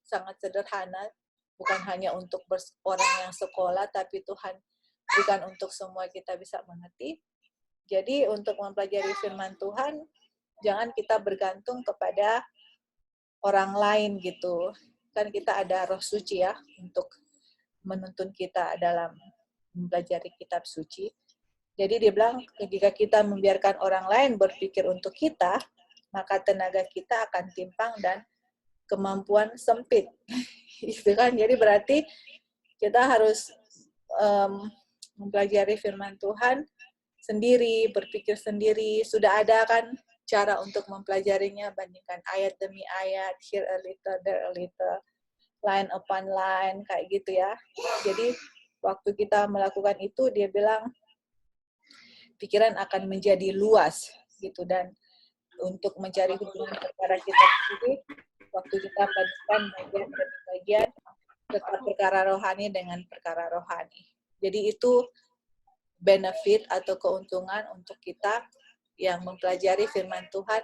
sangat sederhana, bukan hanya untuk orang yang sekolah, tapi Tuhan bukan untuk semua kita bisa mengerti. Jadi untuk mempelajari firman Tuhan, jangan kita bergantung kepada orang lain gitu. Kan kita ada Roh Suci ya untuk menuntun kita dalam mempelajari kitab suci. Jadi dia bilang jika kita membiarkan orang lain berpikir untuk kita, maka tenaga kita akan timpang dan kemampuan sempit. Itu kan, jadi berarti kita harus mempelajari firman Tuhan sendiri, berpikir sendiri. Sudah ada kan cara untuk mempelajarinya, bandingkan ayat demi ayat, here a little, there a little, line upon line, kayak gitu ya. Jadi waktu kita melakukan itu, dia bilang pikiran akan menjadi luas gitu, dan untuk mencari hubungan perkara kita sendiri, waktu kita bandingkan bagian demi bagian, tetap perkara rohani dengan perkara rohani. Jadi itu benefit atau keuntungan untuk kita yang mempelajari firman Tuhan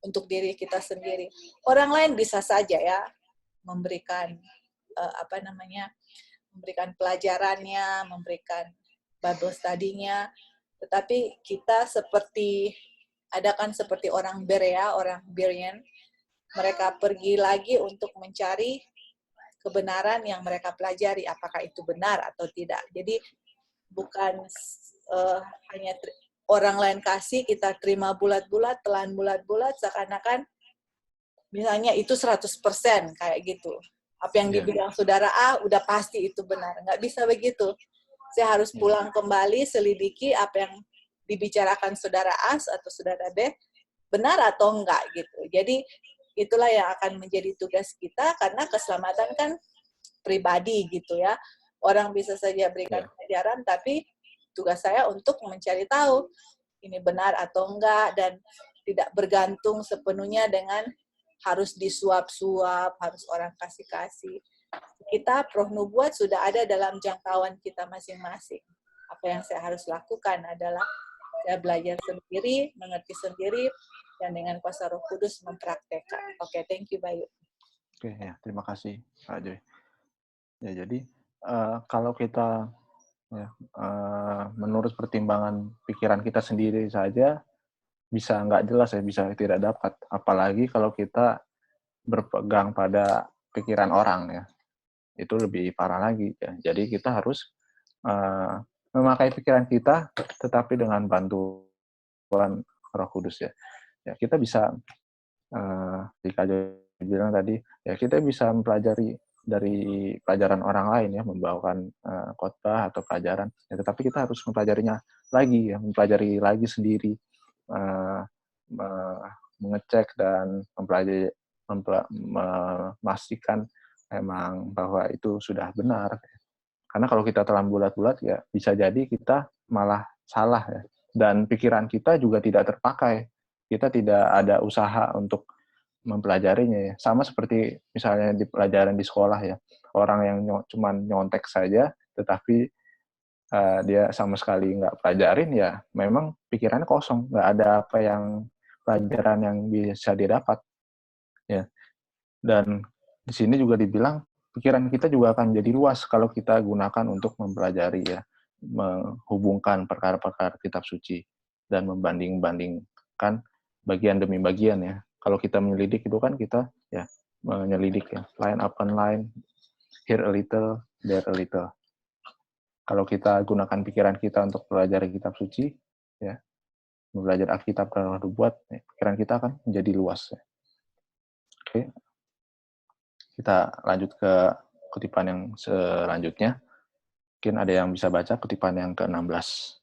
untuk diri kita sendiri. Orang lain bisa saja ya memberikan memberikan pelajarannya, memberikan Bible study-nya, tetapi kita seperti orang Berea, orang Berean, mereka pergi lagi untuk mencari kebenaran yang mereka pelajari, apakah itu benar atau tidak. Jadi bukan hanya orang lain kasih, kita terima bulat-bulat, telan bulat-bulat, seakan-akan misalnya itu 100% kayak gitu. Apa yang dibilang saudara A, udah pasti itu benar. Nggak bisa begitu. Saya harus pulang kembali, selidiki apa yang dibicarakan saudara A atau saudara B, benar atau enggak gitu. Jadi itulah yang akan menjadi tugas kita, karena keselamatan kan pribadi gitu ya. Orang bisa saja berikan pelajaran, tapi tugas saya untuk mencari tahu ini benar atau enggak, dan tidak bergantung sepenuhnya dengan harus disuap-suap, harus orang kasih-kasih. Kita Prof Nubuat sudah ada dalam jangkauan kita masing-masing. Apa yang saya harus lakukan adalah saya belajar sendiri, mengerti sendiri, dan dengan kuasa Roh Kudus mempraktekkan. Oke, thank you, Bayu. Oke, ya, terima kasih, Kak Joy. Ya, jadi kalau kita menurut pertimbangan pikiran kita sendiri saja bisa nggak jelas ya, bisa tidak dapat. Apalagi kalau kita berpegang pada pikiran orang ya, itu lebih parah lagi ya. Jadi kita harus memakai pikiran kita, tetapi dengan bantuan Roh Kudus ya. Ya kita bisa, jika bilang tadi, ya kita bisa mempelajari dari pelajaran orang lain ya, membawakan khotbah atau pelajaran. Ya, tetapi kita harus mempelajarinya lagi ya, mempelajari lagi sendiri, mengecek dan mempelajari, memastikan memang bahwa itu sudah benar. Karena kalau kita telan bulat-bulat ya bisa jadi kita malah salah ya. Dan pikiran kita juga tidak terpakai. Kita tidak ada usaha untuk mempelajarinya ya. Sama seperti misalnya di pelajaran di sekolah ya. Orang yang cuma nyontek saja, tetapi dia sama sekali nggak pelajarin ya, memang pikirannya kosong, nggak ada apa yang pelajaran yang bisa didapat ya. Dan di sini juga dibilang pikiran kita juga akan jadi luas kalau kita gunakan untuk mempelajari ya, menghubungkan perkara-perkara kitab suci dan membanding-bandingkan bagian demi bagian ya. Kalau kita menyelidik itu kan kita ya menyelidik ya, line upon line, here a little, there a little. Kalau kita gunakan pikiran kita untuk belajar kitab suci ya, belajar Alkitab kalau dibuat, ya, pikiran kita akan menjadi luas ya. Oke. Kita lanjut ke kutipan yang selanjutnya. Mungkin ada yang bisa baca kutipan yang ke-16.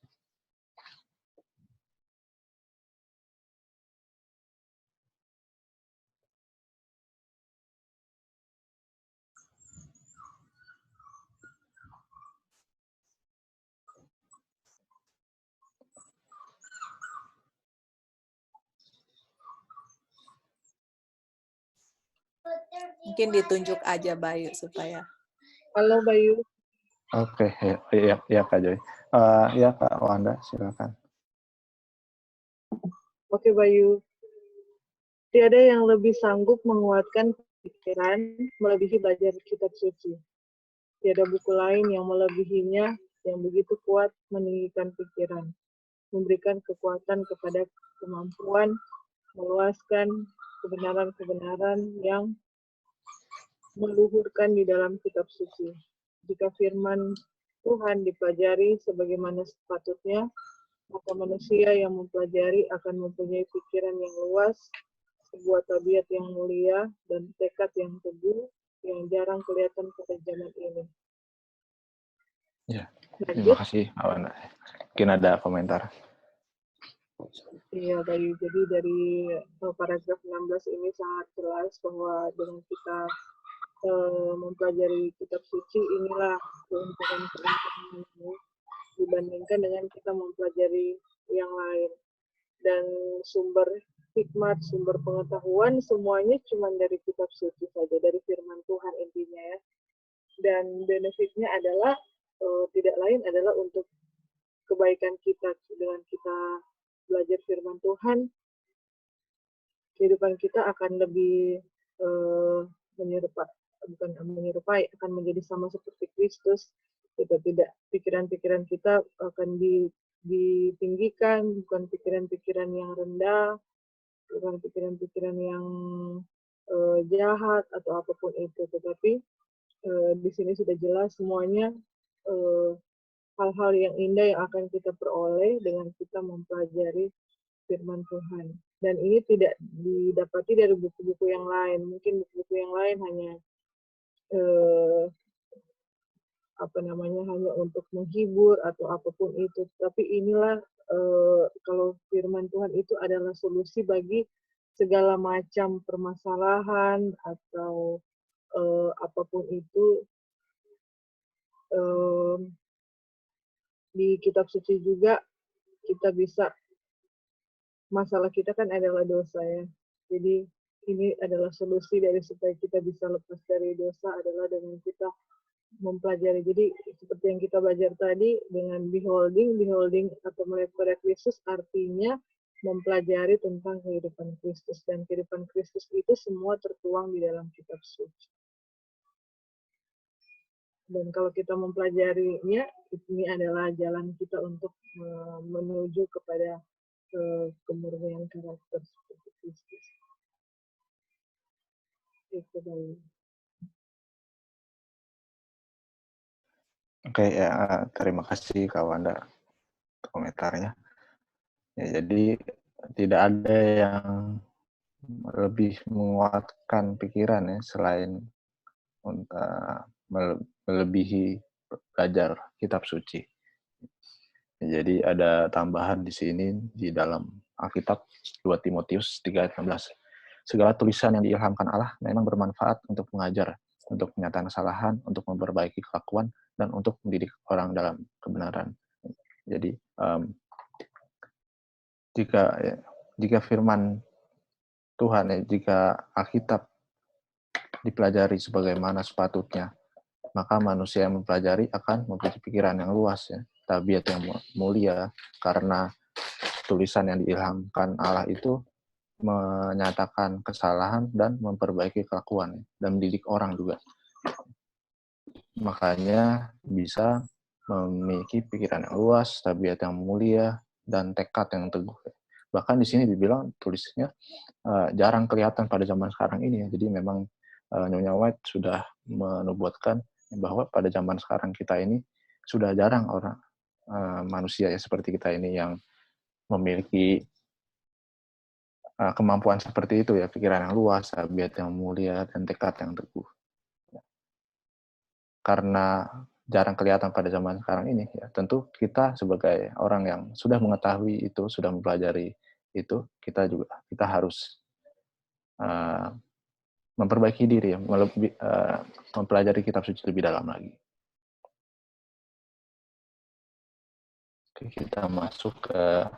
Mungkin ditunjuk aja Bayu supaya. Halo Bayu. Oke, ya Kak Joy. Ya Kak Wanda, silakan. Oke Bayu. Tiada yang lebih sanggup menguatkan pikiran melebihi belajar kitab suci. Tiada buku lain yang melebihinya yang begitu kuat meninggikan pikiran, memberikan kekuatan kepada kemampuan meluaskan kebenaran-kebenaran yang meluhurkan di dalam kitab suci. Jika firman Tuhan dipelajari sebagaimana sepatutnya, maka manusia yang mempelajari akan mempunyai pikiran yang luas, sebuah tabiat yang mulia, dan tekad yang teguh yang jarang kelihatan pada zaman ini. Ya, Lanjut. terima kasih Kak Wanda. Mungkin ada komentar. Iya, Bayu. Jadi dari paragraf 16 ini sangat jelas bahwa dengan kita mempelajari kitab suci, inilah keuntungan dibandingkan dengan kita mempelajari yang lain. Dan sumber hikmat, sumber pengetahuan, semuanya cuma dari kitab suci saja, dari firman Tuhan intinya ya. Dan benefitnya adalah tidak lain adalah untuk kebaikan kita. Dengan kita belajar firman Tuhan, kehidupan kita akan lebih menyerupai, akan menjadi sama seperti Kristus. Kita tidak, pikiran-pikiran kita akan ditinggikan, bukan pikiran-pikiran yang rendah, bukan pikiran-pikiran yang jahat atau apapun itu, tetapi di sini sudah jelas semuanya hal-hal yang indah yang akan kita peroleh dengan kita mempelajari firman Tuhan. Dan ini tidak didapati dari buku-buku yang lain. Mungkin buku-buku yang lain hanya hanya untuk menghibur atau apapun itu. Tapi inilah kalau firman Tuhan itu adalah solusi bagi segala macam permasalahan atau apapun itu. Di kitab suci juga kita bisa, masalah kita kan adalah dosa ya. Jadi ini adalah solusi dari supaya kita bisa lepas dari dosa adalah dengan kita mempelajari. Jadi seperti yang kita belajar tadi dengan beholding atau melihat pada Kristus artinya mempelajari tentang kehidupan Kristus, dan kehidupan Kristus itu semua tertuang di dalam kitab suci. Dan kalau kita mempelajarinya, ini adalah jalan kita untuk menuju kepada kemurnian karakter seperti Kristus. Itu Bayu. Oke, ya, terima kasih Kak Wanda komentarnya. Ya, jadi tidak ada yang lebih menguatkan pikiran ya selain melebihi belajar kitab suci. Ya, jadi ada tambahan di sini di dalam Alkitab 2 Timotius 3:16. Segala tulisan yang diilhamkan Allah memang bermanfaat untuk mengajar, untuk menyatakan kesalahan, untuk memperbaiki kelakuan, dan untuk mendidik orang dalam kebenaran. Jadi jika firman Tuhan, jika Alkitab dipelajari sebagaimana sepatutnya, maka manusia yang mempelajari akan memiliki pikiran yang luas, ya, tabiat yang mulia, karena tulisan yang diilhamkan Allah itu menyatakan kesalahan dan memperbaiki kelakuan, dan mendidik orang juga. Makanya bisa memiliki pikiran yang luas, tabiat yang mulia, dan tekad yang teguh. Bahkan di sini dibilang tulisnya jarang kelihatan pada zaman sekarang ini ya. Jadi memang Nyonya White sudah menubuatkan bahwa pada zaman sekarang kita ini sudah jarang orang manusia ya seperti kita ini yang memiliki kemampuan seperti itu ya, pikiran yang luas, tabiat yang mulia, dan tekad yang teguh. Karena jarang kelihatan pada zaman sekarang ini, ya tentu kita sebagai orang yang sudah mengetahui itu, sudah mempelajari itu, kita harus memperbaiki diri, mempelajari kitab suci lebih dalam lagi. Oke, kita masuk ke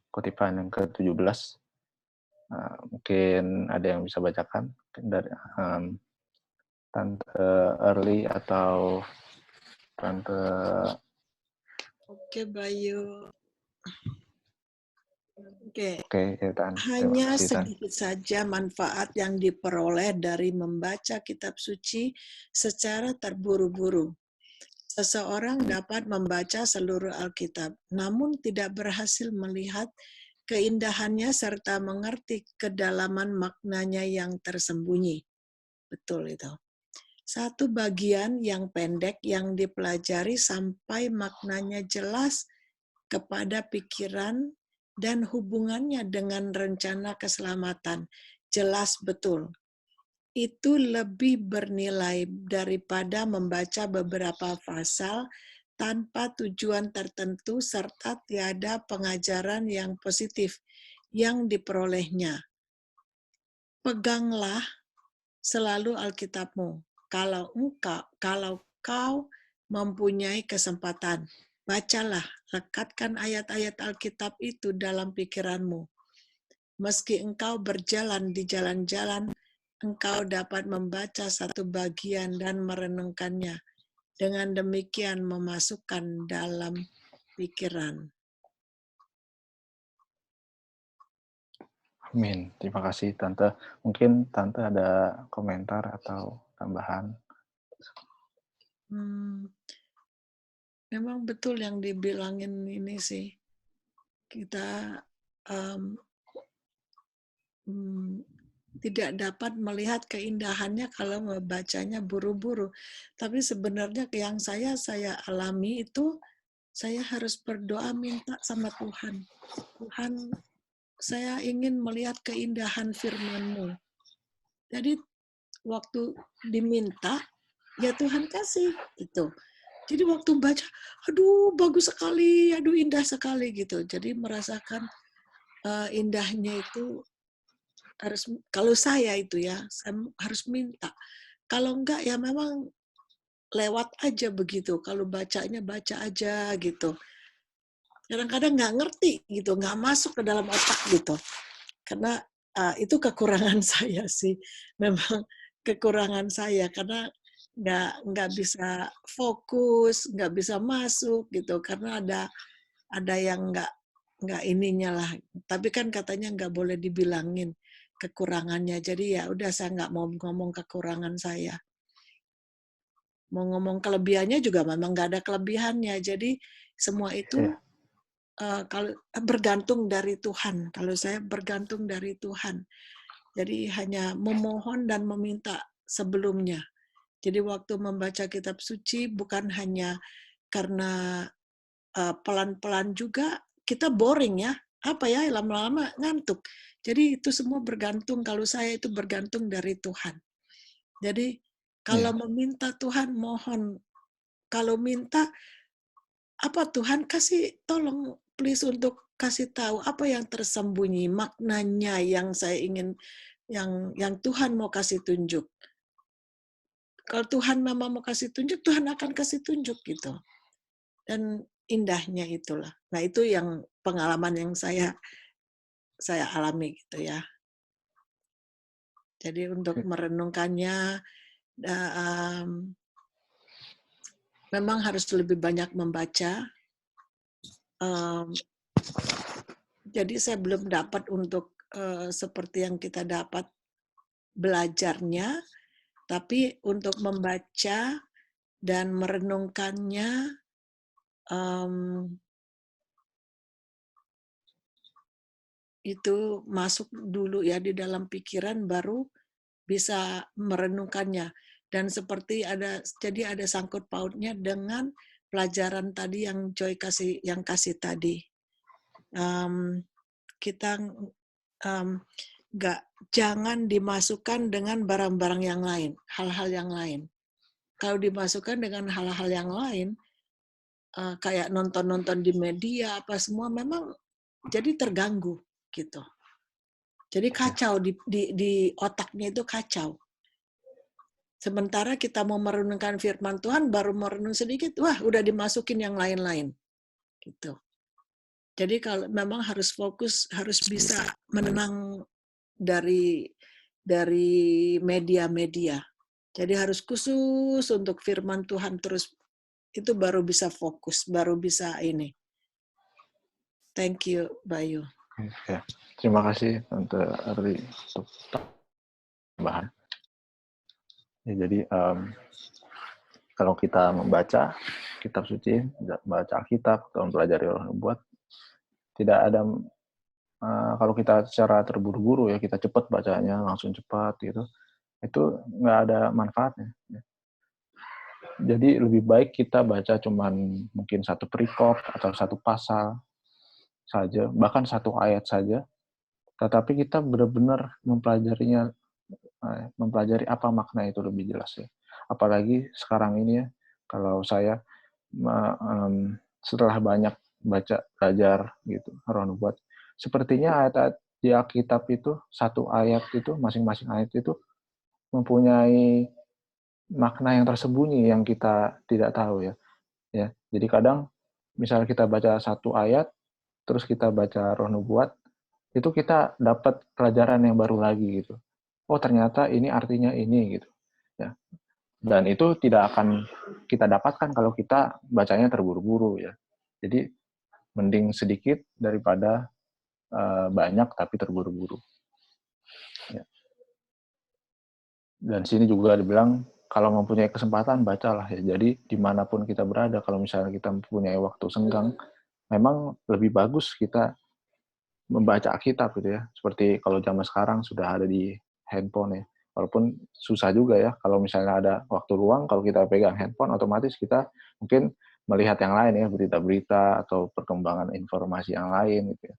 kutipan yang ke-17. Mungkin ada yang bisa bacakan dari Tante Early atau Tante. Oke, Bayu. Oke. Oke, ya Tan. Terima Hanya kasih, Tan. sedikit saja manfaat yang diperoleh dari membaca kitab suci secara terburu-buru. Seseorang dapat membaca seluruh Alkitab, namun tidak berhasil melihat keindahannya serta mengerti kedalaman maknanya yang tersembunyi. Betul itu. Satu bagian yang pendek yang dipelajari sampai maknanya jelas kepada pikiran dan hubungannya dengan rencana keselamatan. Jelas betul. Itu lebih bernilai daripada membaca beberapa pasal tanpa tujuan tertentu serta tiada pengajaran yang positif yang diperolehnya. Peganglah selalu Alkitabmu. Kalau kau mempunyai kesempatan, bacalah, lekatkan ayat-ayat Alkitab itu dalam pikiranmu. Meski engkau berjalan di jalan-jalan, engkau dapat membaca satu bagian dan merenungkannya. Dengan demikian memasukkan dalam pikiran. Amin. Terima kasih, Tante. Mungkin Tante ada komentar atau tambahan? Memang betul yang dibilangin ini sih. Kita tidak dapat melihat keindahannya kalau membacanya buru-buru. Tapi sebenarnya yang saya alami itu, saya harus berdoa minta sama Tuhan. Tuhan, saya ingin melihat keindahan firman-Mu. Jadi waktu diminta, ya Tuhan kasih gitu. Jadi waktu baca, aduh bagus sekali, aduh indah sekali gitu. Jadi merasakan indahnya itu harus, kalau saya itu ya, saya harus minta. Kalau enggak ya memang lewat aja begitu. Kalau bacanya baca aja gitu. Kadang-kadang nggak ngerti gitu, nggak masuk ke dalam otak gitu. Karena itu kekurangan saya sih. Memang kekurangan saya karena nggak bisa fokus, nggak bisa masuk gitu karena ada yang nggak ininya lah. Tapi kan katanya nggak boleh dibilangin kekurangannya. Jadi ya udah saya nggak mau ngomong kekurangan saya. Mau ngomong kelebihannya juga memang nggak ada kelebihannya. Jadi semua itu kalau bergantung dari Tuhan. Kalau saya bergantung dari Tuhan. Jadi hanya memohon dan meminta sebelumnya. Jadi waktu membaca kitab suci bukan hanya karena pelan-pelan juga kita boring ya. Apa ya, lama-lama ngantuk. Jadi itu semua bergantung, kalau saya itu bergantung dari Tuhan. Jadi kalau meminta Tuhan, mohon. Kalau minta, apa Tuhan kasih, tolong please untuk kasih tahu apa yang tersembunyi, maknanya yang saya ingin, yang Tuhan mau kasih tunjuk. Kalau Tuhan memang mau kasih tunjuk, Tuhan akan kasih tunjuk gitu. Dan indahnya itulah. Nah itu yang pengalaman yang saya alami gitu ya. Jadi untuk merenungkannya, memang harus lebih banyak membaca. Jadi saya belum dapat untuk seperti yang kita dapat belajarnya, tapi untuk membaca dan merenungkannya itu masuk dulu ya di dalam pikiran, baru bisa merenungkannya. Dan seperti jadi ada sangkut pautnya dengan pelajaran tadi yang Joy kasih tadi. Kita jangan dimasukkan dengan barang-barang yang lain, hal-hal yang lain. Kalau dimasukkan dengan hal-hal yang lain, kayak nonton-nonton di media apa semua, memang jadi terganggu gitu. Jadi kacau di otaknya itu kacau. Sementara kita mau merenungkan firman Tuhan, baru merenung sedikit, wah udah dimasukin yang lain-lain. Gitu. Jadi kalau memang harus fokus, harus bisa menenang dari media-media. Jadi harus khusus untuk firman Tuhan terus, itu baru bisa fokus, baru bisa ini. Thank you, Bayu. Ya, terima kasih Tante Arli untuk tambahan. Ya, jadi kalau kita membaca kitab suci, membaca Alkitab, atau mempelajari Roh Nubuat, tidak ada kalau kita secara terburu-buru ya, kita cepat bacanya, langsung cepat gitu, itu nggak ada manfaatnya. Jadi lebih baik kita baca cuman mungkin satu perikop atau satu pasal saja, bahkan satu ayat saja, tetapi kita benar-benar mempelajarinya, mempelajari apa makna itu lebih jelas ya. Apalagi sekarang ini ya, kalau saya setelah banyak belajar gitu Roh Nubuat, sepertinya ayat-ayat di Alkitab itu, satu ayat itu, masing-masing ayat itu mempunyai makna yang tersembunyi yang kita tidak tahu ya. Jadi kadang misalnya kita baca satu ayat, terus kita baca Roh Nubuat, itu kita dapat pelajaran yang baru lagi gitu. Oh ternyata ini artinya ini gitu. Ya. Dan itu tidak akan kita dapatkan kalau kita bacanya terburu-buru ya. Jadi mending sedikit daripada banyak tapi terburu-buru. Ya. Dan sini juga dibilang kalau mempunyai kesempatan bacalah ya. Jadi dimanapun kita berada, kalau misalnya kita mempunyai waktu senggang, memang lebih bagus kita membaca Alkitab gitu ya. Seperti kalau zaman sekarang sudah ada di handphone ya. Walaupun susah juga ya, kalau misalnya ada waktu luang, kalau kita pegang handphone, otomatis kita mungkin melihat yang lain ya, berita-berita atau perkembangan informasi yang lain gitu ya.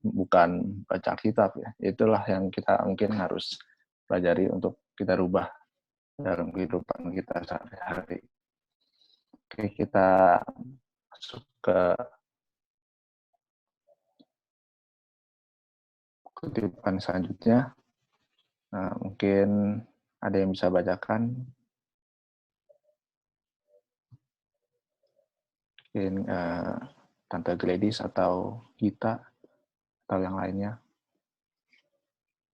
Bukan baca Alkitab ya. Itulah yang kita mungkin harus pelajari untuk kita rubah dalam kehidupan kita sehari-hari. Oke, kita masuk ke kutipan selanjutnya. Nah, mungkin ada yang bisa bacakan. Mungkin Tante Gladys atau Gita atau yang lainnya.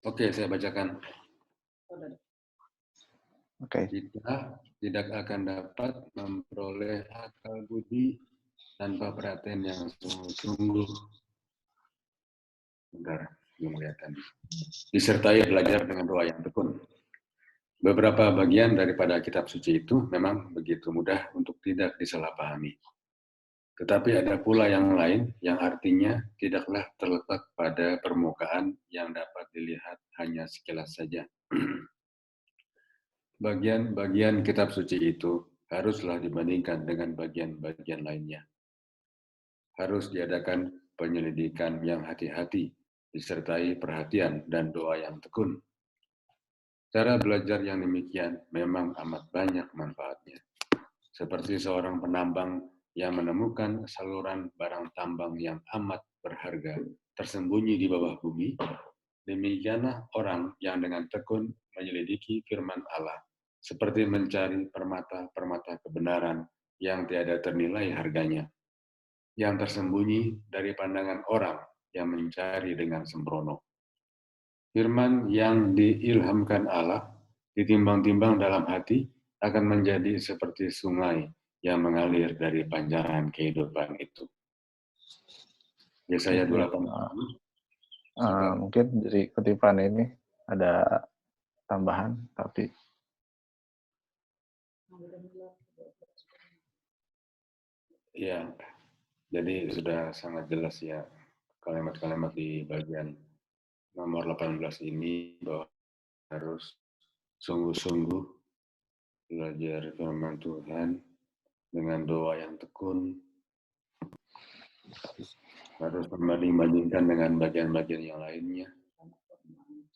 Oke, saya bacakan. Oke. Kita tidak akan dapat memperoleh akal budi tanpa perhatian yang sungguh-sungguh. Bentar, belum kelihatan. Disertai belajar dengan doa yang tekun. Beberapa bagian daripada kitab suci itu memang begitu mudah untuk tidak disalahpahami. Tetapi ada pula yang lain yang artinya tidaklah terletak pada permukaan yang dapat dilihat hanya sekilas saja. Bagian-bagian kitab suci itu haruslah dibandingkan dengan bagian-bagian lainnya. Harus diadakan penyelidikan yang hati-hati, disertai perhatian dan doa yang tekun. Cara belajar yang demikian memang amat banyak manfaatnya. Seperti seorang penambang yang menemukan saluran barang tambang yang amat berharga tersembunyi di bawah bumi, demikianlah orang yang dengan tekun menyelidiki firman Allah, seperti mencari permata-permata kebenaran yang tiada ternilai harganya, yang tersembunyi dari pandangan orang yang mencari dengan sembrono. Firman yang diilhamkan Allah, ditimbang-timbang dalam hati, akan menjadi seperti sungai yang mengalir dari pancaran kehidupan itu. Yesaya 28. Mungkin dari kutipan ini ada tambahan, tapi ya, jadi sudah sangat jelas ya kalimat-kalimat di bagian nomor 18 ini bahwa harus sungguh-sungguh belajar firman Tuhan dengan doa yang tekun, harus membanding-bandingkan dengan bagian-bagian yang lainnya.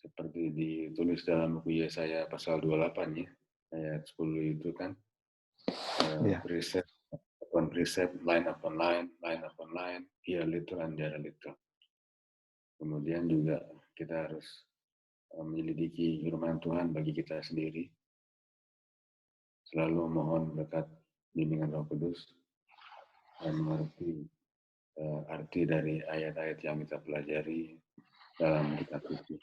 Seperti ditulis dalam buku Yesaya pasal 28 ya, ayat 10 itu kan, precept upon precept, line upon line upon line, here little and there little. Kemudian juga kita harus menyelidiki firman Tuhan bagi kita sendiri. Selalu mohon berkat bimbingan Roh Kudus dan mengerti arti dari ayat-ayat yang kita pelajari dalam kitab suci.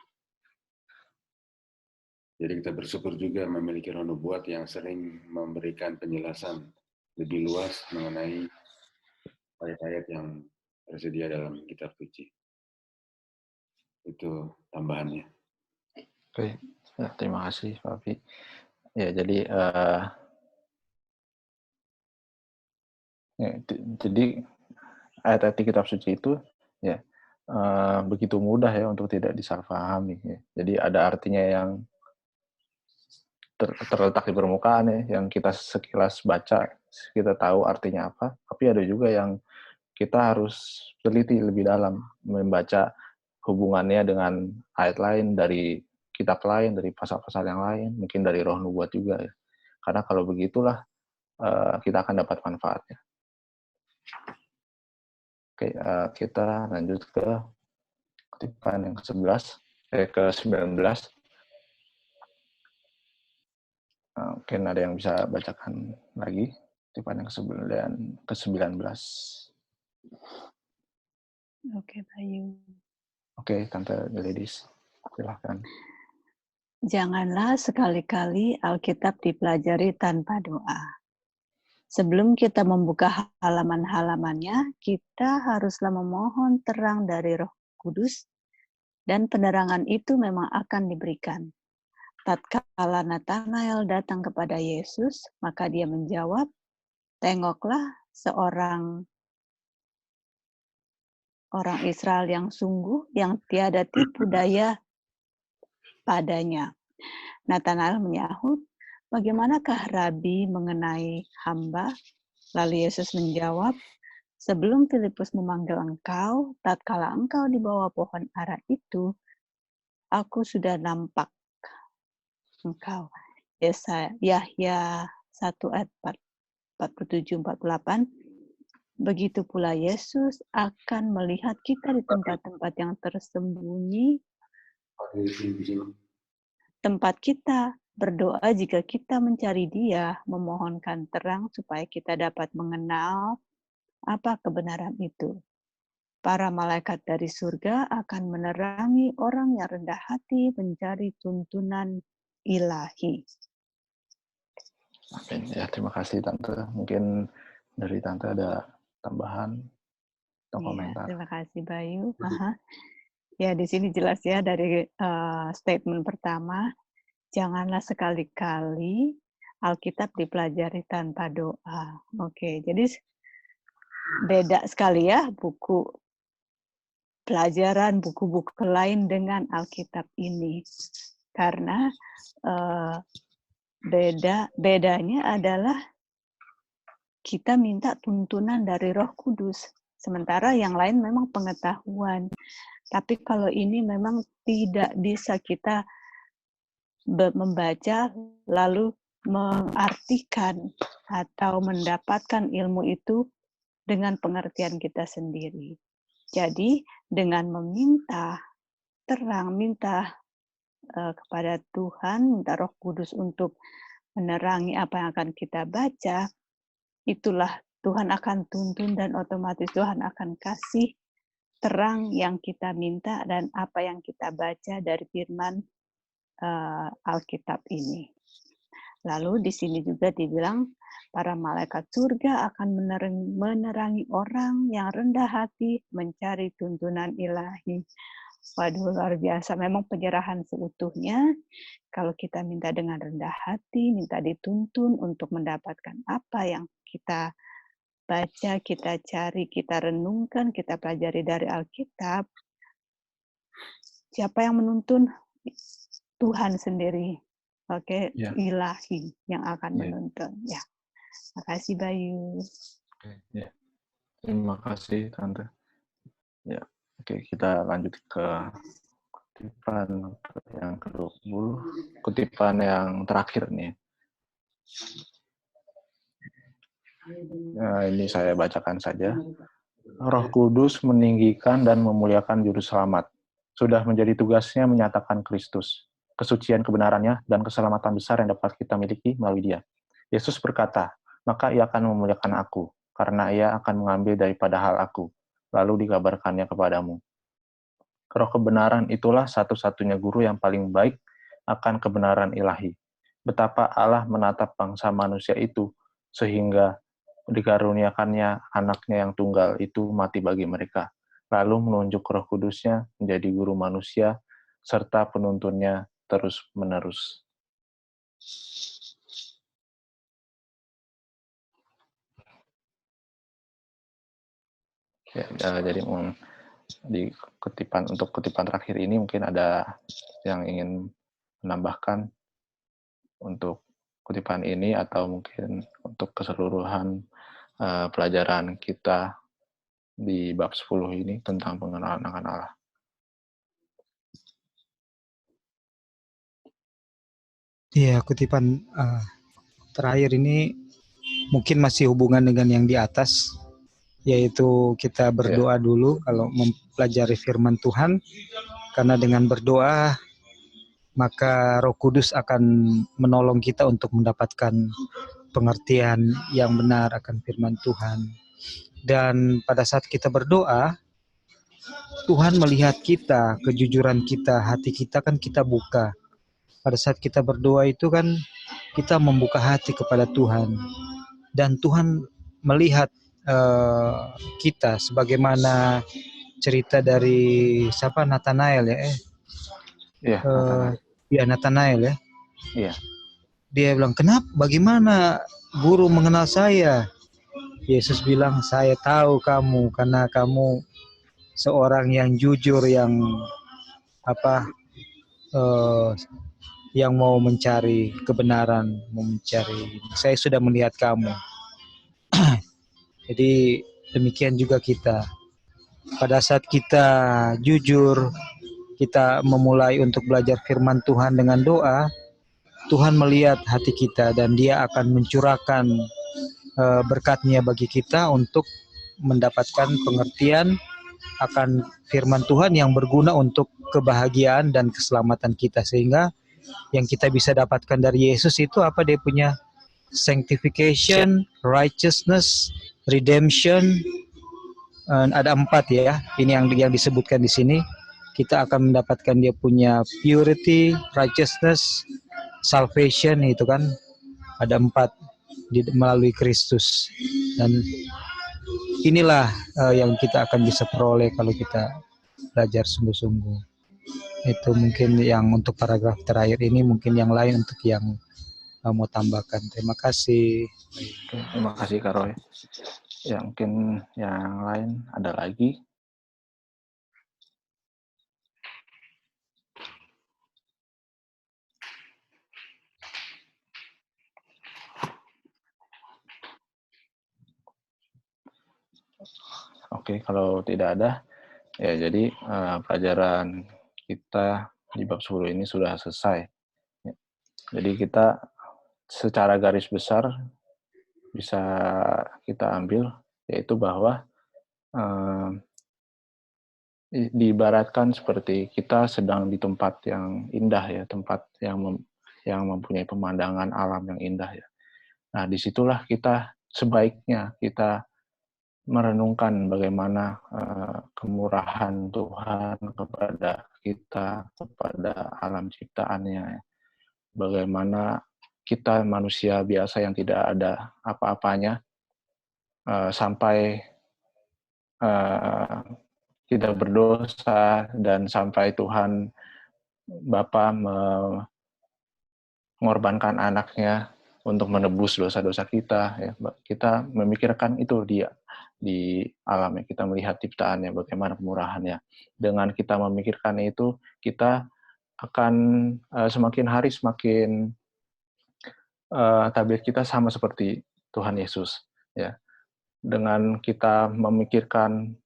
Jadi kita bersyukur juga memiliki roh nubuat yang sering memberikan penjelasan lebih luas mengenai ayat-ayat yang tersedia dalam kitab suci. Itu tambahannya. Oke, ya, terima kasih Pak Afi. Ya, jadi jadi ayat-ayat di kitab suci itu ya begitu mudah ya untuk tidak disalahpahami. Ya. Jadi ada artinya yang terletak di permukaan ya, yang kita sekilas baca kita tahu artinya apa. Tapi ada juga yang kita harus teliti lebih dalam, membaca hubungannya dengan ayat lain dari kitab lain, dari pasal-pasal yang lain, mungkin dari roh nubuat juga ya. Karena kalau begitulah kita akan dapat manfaatnya. Oke, kita lanjut ke kutipan yang ke-19. Mungkin ada yang bisa bacakan lagi kutipan yang ke-19. Oke, Bayu. Oke, Tante Gladys, silahkan. Janganlah sekali-kali Alkitab dipelajari tanpa doa. Sebelum kita membuka halaman-halamannya, kita haruslah memohon terang dari Roh Kudus, dan penerangan itu memang akan diberikan. Tatkala Nathanael datang kepada Yesus, maka dia menjawab, "Tengoklah seorang orang Israel yang sungguh, yang tiada tipu daya padanya." Nathanael menyahut, "Bagaimanakah Rabi mengenai hamba?" Lalu Yesus menjawab, "Sebelum Filipus memanggil engkau, tatkala engkau di bawah pohon ara itu, aku sudah nampak engkau." Yahya 1 ayat 47-48. Begitu pula Yesus akan melihat kita di tempat-tempat yang tersembunyi, tempat kita berdoa jika kita mencari Dia, memohonkan terang supaya kita dapat mengenal apa kebenaran itu. Para malaikat dari surga akan menerangi orang yang rendah hati mencari tuntunan ilahi. Amin. Ya, terima kasih Tante. Mungkin dari Tante ada tambahan atau komentar. Terima kasih Bayu. Ya, di sini jelas ya dari statement pertama, janganlah sekali-kali Alkitab dipelajari tanpa doa. Oke, jadi beda sekali ya buku pelajaran, buku-buku lain dengan Alkitab ini. Karena bedanya adalah kita minta tuntunan dari Roh Kudus. Sementara yang lain memang pengetahuan. Tapi kalau ini memang tidak bisa kita membaca lalu mengartikan atau mendapatkan ilmu itu dengan pengertian kita sendiri. Jadi dengan meminta terang, minta kepada Tuhan, minta Roh Kudus untuk menerangi apa yang akan kita baca, itulah Tuhan akan tuntun dan otomatis Tuhan akan kasih terang yang kita minta dan apa yang kita baca dari firman Alkitab ini. Lalu di sini juga dibilang para malaikat surga akan menerangi orang yang rendah hati mencari tuntunan ilahi. Waduh, luar biasa. Memang penyerahan seutuhnya. Kalau kita minta dengan rendah hati, minta dituntun untuk mendapatkan apa yang kita baca, kita cari, kita renungkan, kita pelajari dari Alkitab. Siapa yang menuntun? Tuhan sendiri. Oke, ilahi yang akan menuntun. Ya, makasih Bayu. Ya. Terima kasih Tante. Ya, oke, kita lanjut ke kutipan yang ke-20, kutipan yang terakhir nih. Ini saya bacakan saja. Roh Kudus meninggikan dan memuliakan Juru Selamat. Sudah menjadi tugasnya menyatakan Kristus, kesucian kebenarannya, dan keselamatan besar yang dapat kita miliki melalui Dia. Yesus berkata, "Maka ia akan memuliakan aku, karena ia akan mengambil daripada hal aku, lalu dikabarkannya kepadamu." Roh kebenaran itulah satu-satunya guru yang paling baik akan kebenaran ilahi. Betapa Allah menatap bangsa manusia itu, sehingga dikaruniakannya anaknya yang tunggal itu mati bagi mereka, lalu menunjuk Roh Kudusnya menjadi guru manusia, serta penuntunnya terus-menerus. Ya, jadi untuk kutipan terakhir ini mungkin ada yang ingin menambahkan untuk kutipan ini, atau mungkin untuk keseluruhan pelajaran kita di bab 10 ini tentang pengenalan akan Allah. Iya, kutipan terakhir ini mungkin masih hubungan dengan yang di atas, yaitu kita berdoa dulu kalau mempelajari firman Tuhan, karena dengan berdoa maka Roh Kudus akan menolong kita untuk mendapatkan pengertian yang benar akan firman Tuhan. Dan pada saat kita berdoa, Tuhan melihat kita, kejujuran kita, hati kita kan kita buka. Pada saat kita berdoa itu kan kita membuka hati kepada Tuhan. Dan Tuhan melihat kita sebagaimana cerita dari siapa, Nathanael ya? Nathanael ya. Iya. Dia bilang, "Kenapa? Bagaimana guru mengenal saya?" Yesus bilang, "Saya tahu kamu karena kamu seorang yang jujur, yang yang mau mencari kebenaran, mau mencari. Saya sudah melihat kamu." Jadi demikian juga kita. Pada saat kita jujur, kita memulai untuk belajar firman Tuhan dengan doa, Tuhan melihat hati kita dan Dia akan mencurahkan berkat-Nya bagi kita untuk mendapatkan pengertian akan firman Tuhan yang berguna untuk kebahagiaan dan keselamatan kita. Sehingga yang kita bisa dapatkan dari Yesus itu apa? Dia punya sanctification, righteousness, redemption. Ada 4 ya. Ini yang disebutkan di sini. Kita akan mendapatkan dia punya purity, righteousness, salvation, itu kan ada 4 melalui Kristus. Dan inilah yang kita akan bisa peroleh kalau kita belajar sungguh-sungguh. Itu mungkin yang untuk paragraf terakhir ini, mungkin yang lain untuk yang mau tambahkan. Terima kasih. Terima kasih Kak Roy. Ya, mungkin yang lain ada lagi. Oke, kalau tidak ada, ya jadi pelajaran kita di bab 10 ini sudah selesai. Jadi kita secara garis besar bisa kita ambil, yaitu bahwa diibaratkan seperti kita sedang di tempat yang indah ya, tempat yang mempunyai pemandangan alam yang indah ya. Nah, disitulah kita sebaiknya kita merenungkan bagaimana kemurahan Tuhan kepada kita, kepada alam ciptaannya. Bagaimana kita manusia biasa yang tidak ada apa-apanya, sampai kita berdosa dan sampai Tuhan Bapa mengorbankan anaknya untuk menebus dosa-dosa kita. Ya. Kita memikirkan itu di alam yang kita melihat ciptaannya, bagaimana kemurahannya. Dengan kita memikirkan itu, kita akan semakin hari semakin tabiat kita sama seperti Tuhan Yesus. Ya. Dengan kita memikirkan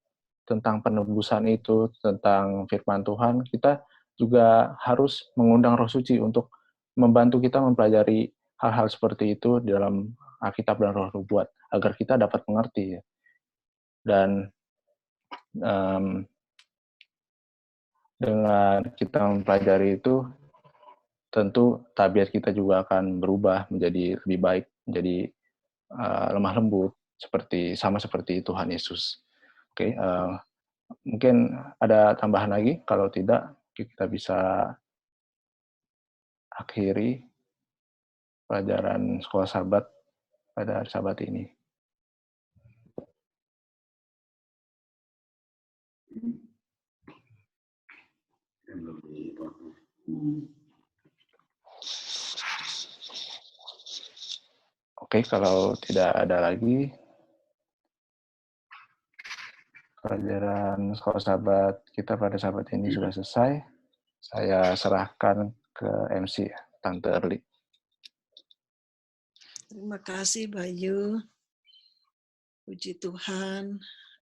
tentang penebusan itu, tentang firman Tuhan, kita juga harus mengundang Roh Suci untuk membantu kita mempelajari hal-hal seperti itu di dalam Alkitab dan Roh Nubuat, agar kita dapat mengerti. Ya. Dan dengan kita mempelajari itu, tentu tabiat kita juga akan berubah menjadi lebih baik, menjadi lemah lembut, sama seperti Tuhan Yesus. Oke, mungkin ada tambahan lagi. Kalau tidak, kita bisa akhiri pelajaran sekolah sahabat pada hari Sabat ini. Oke, kalau tidak ada lagi, pelajaran sekolah sahabat kita pada Sabat ini sudah selesai. Saya serahkan ke MC, Tante Erli. Terima kasih Bayu. Puji Tuhan.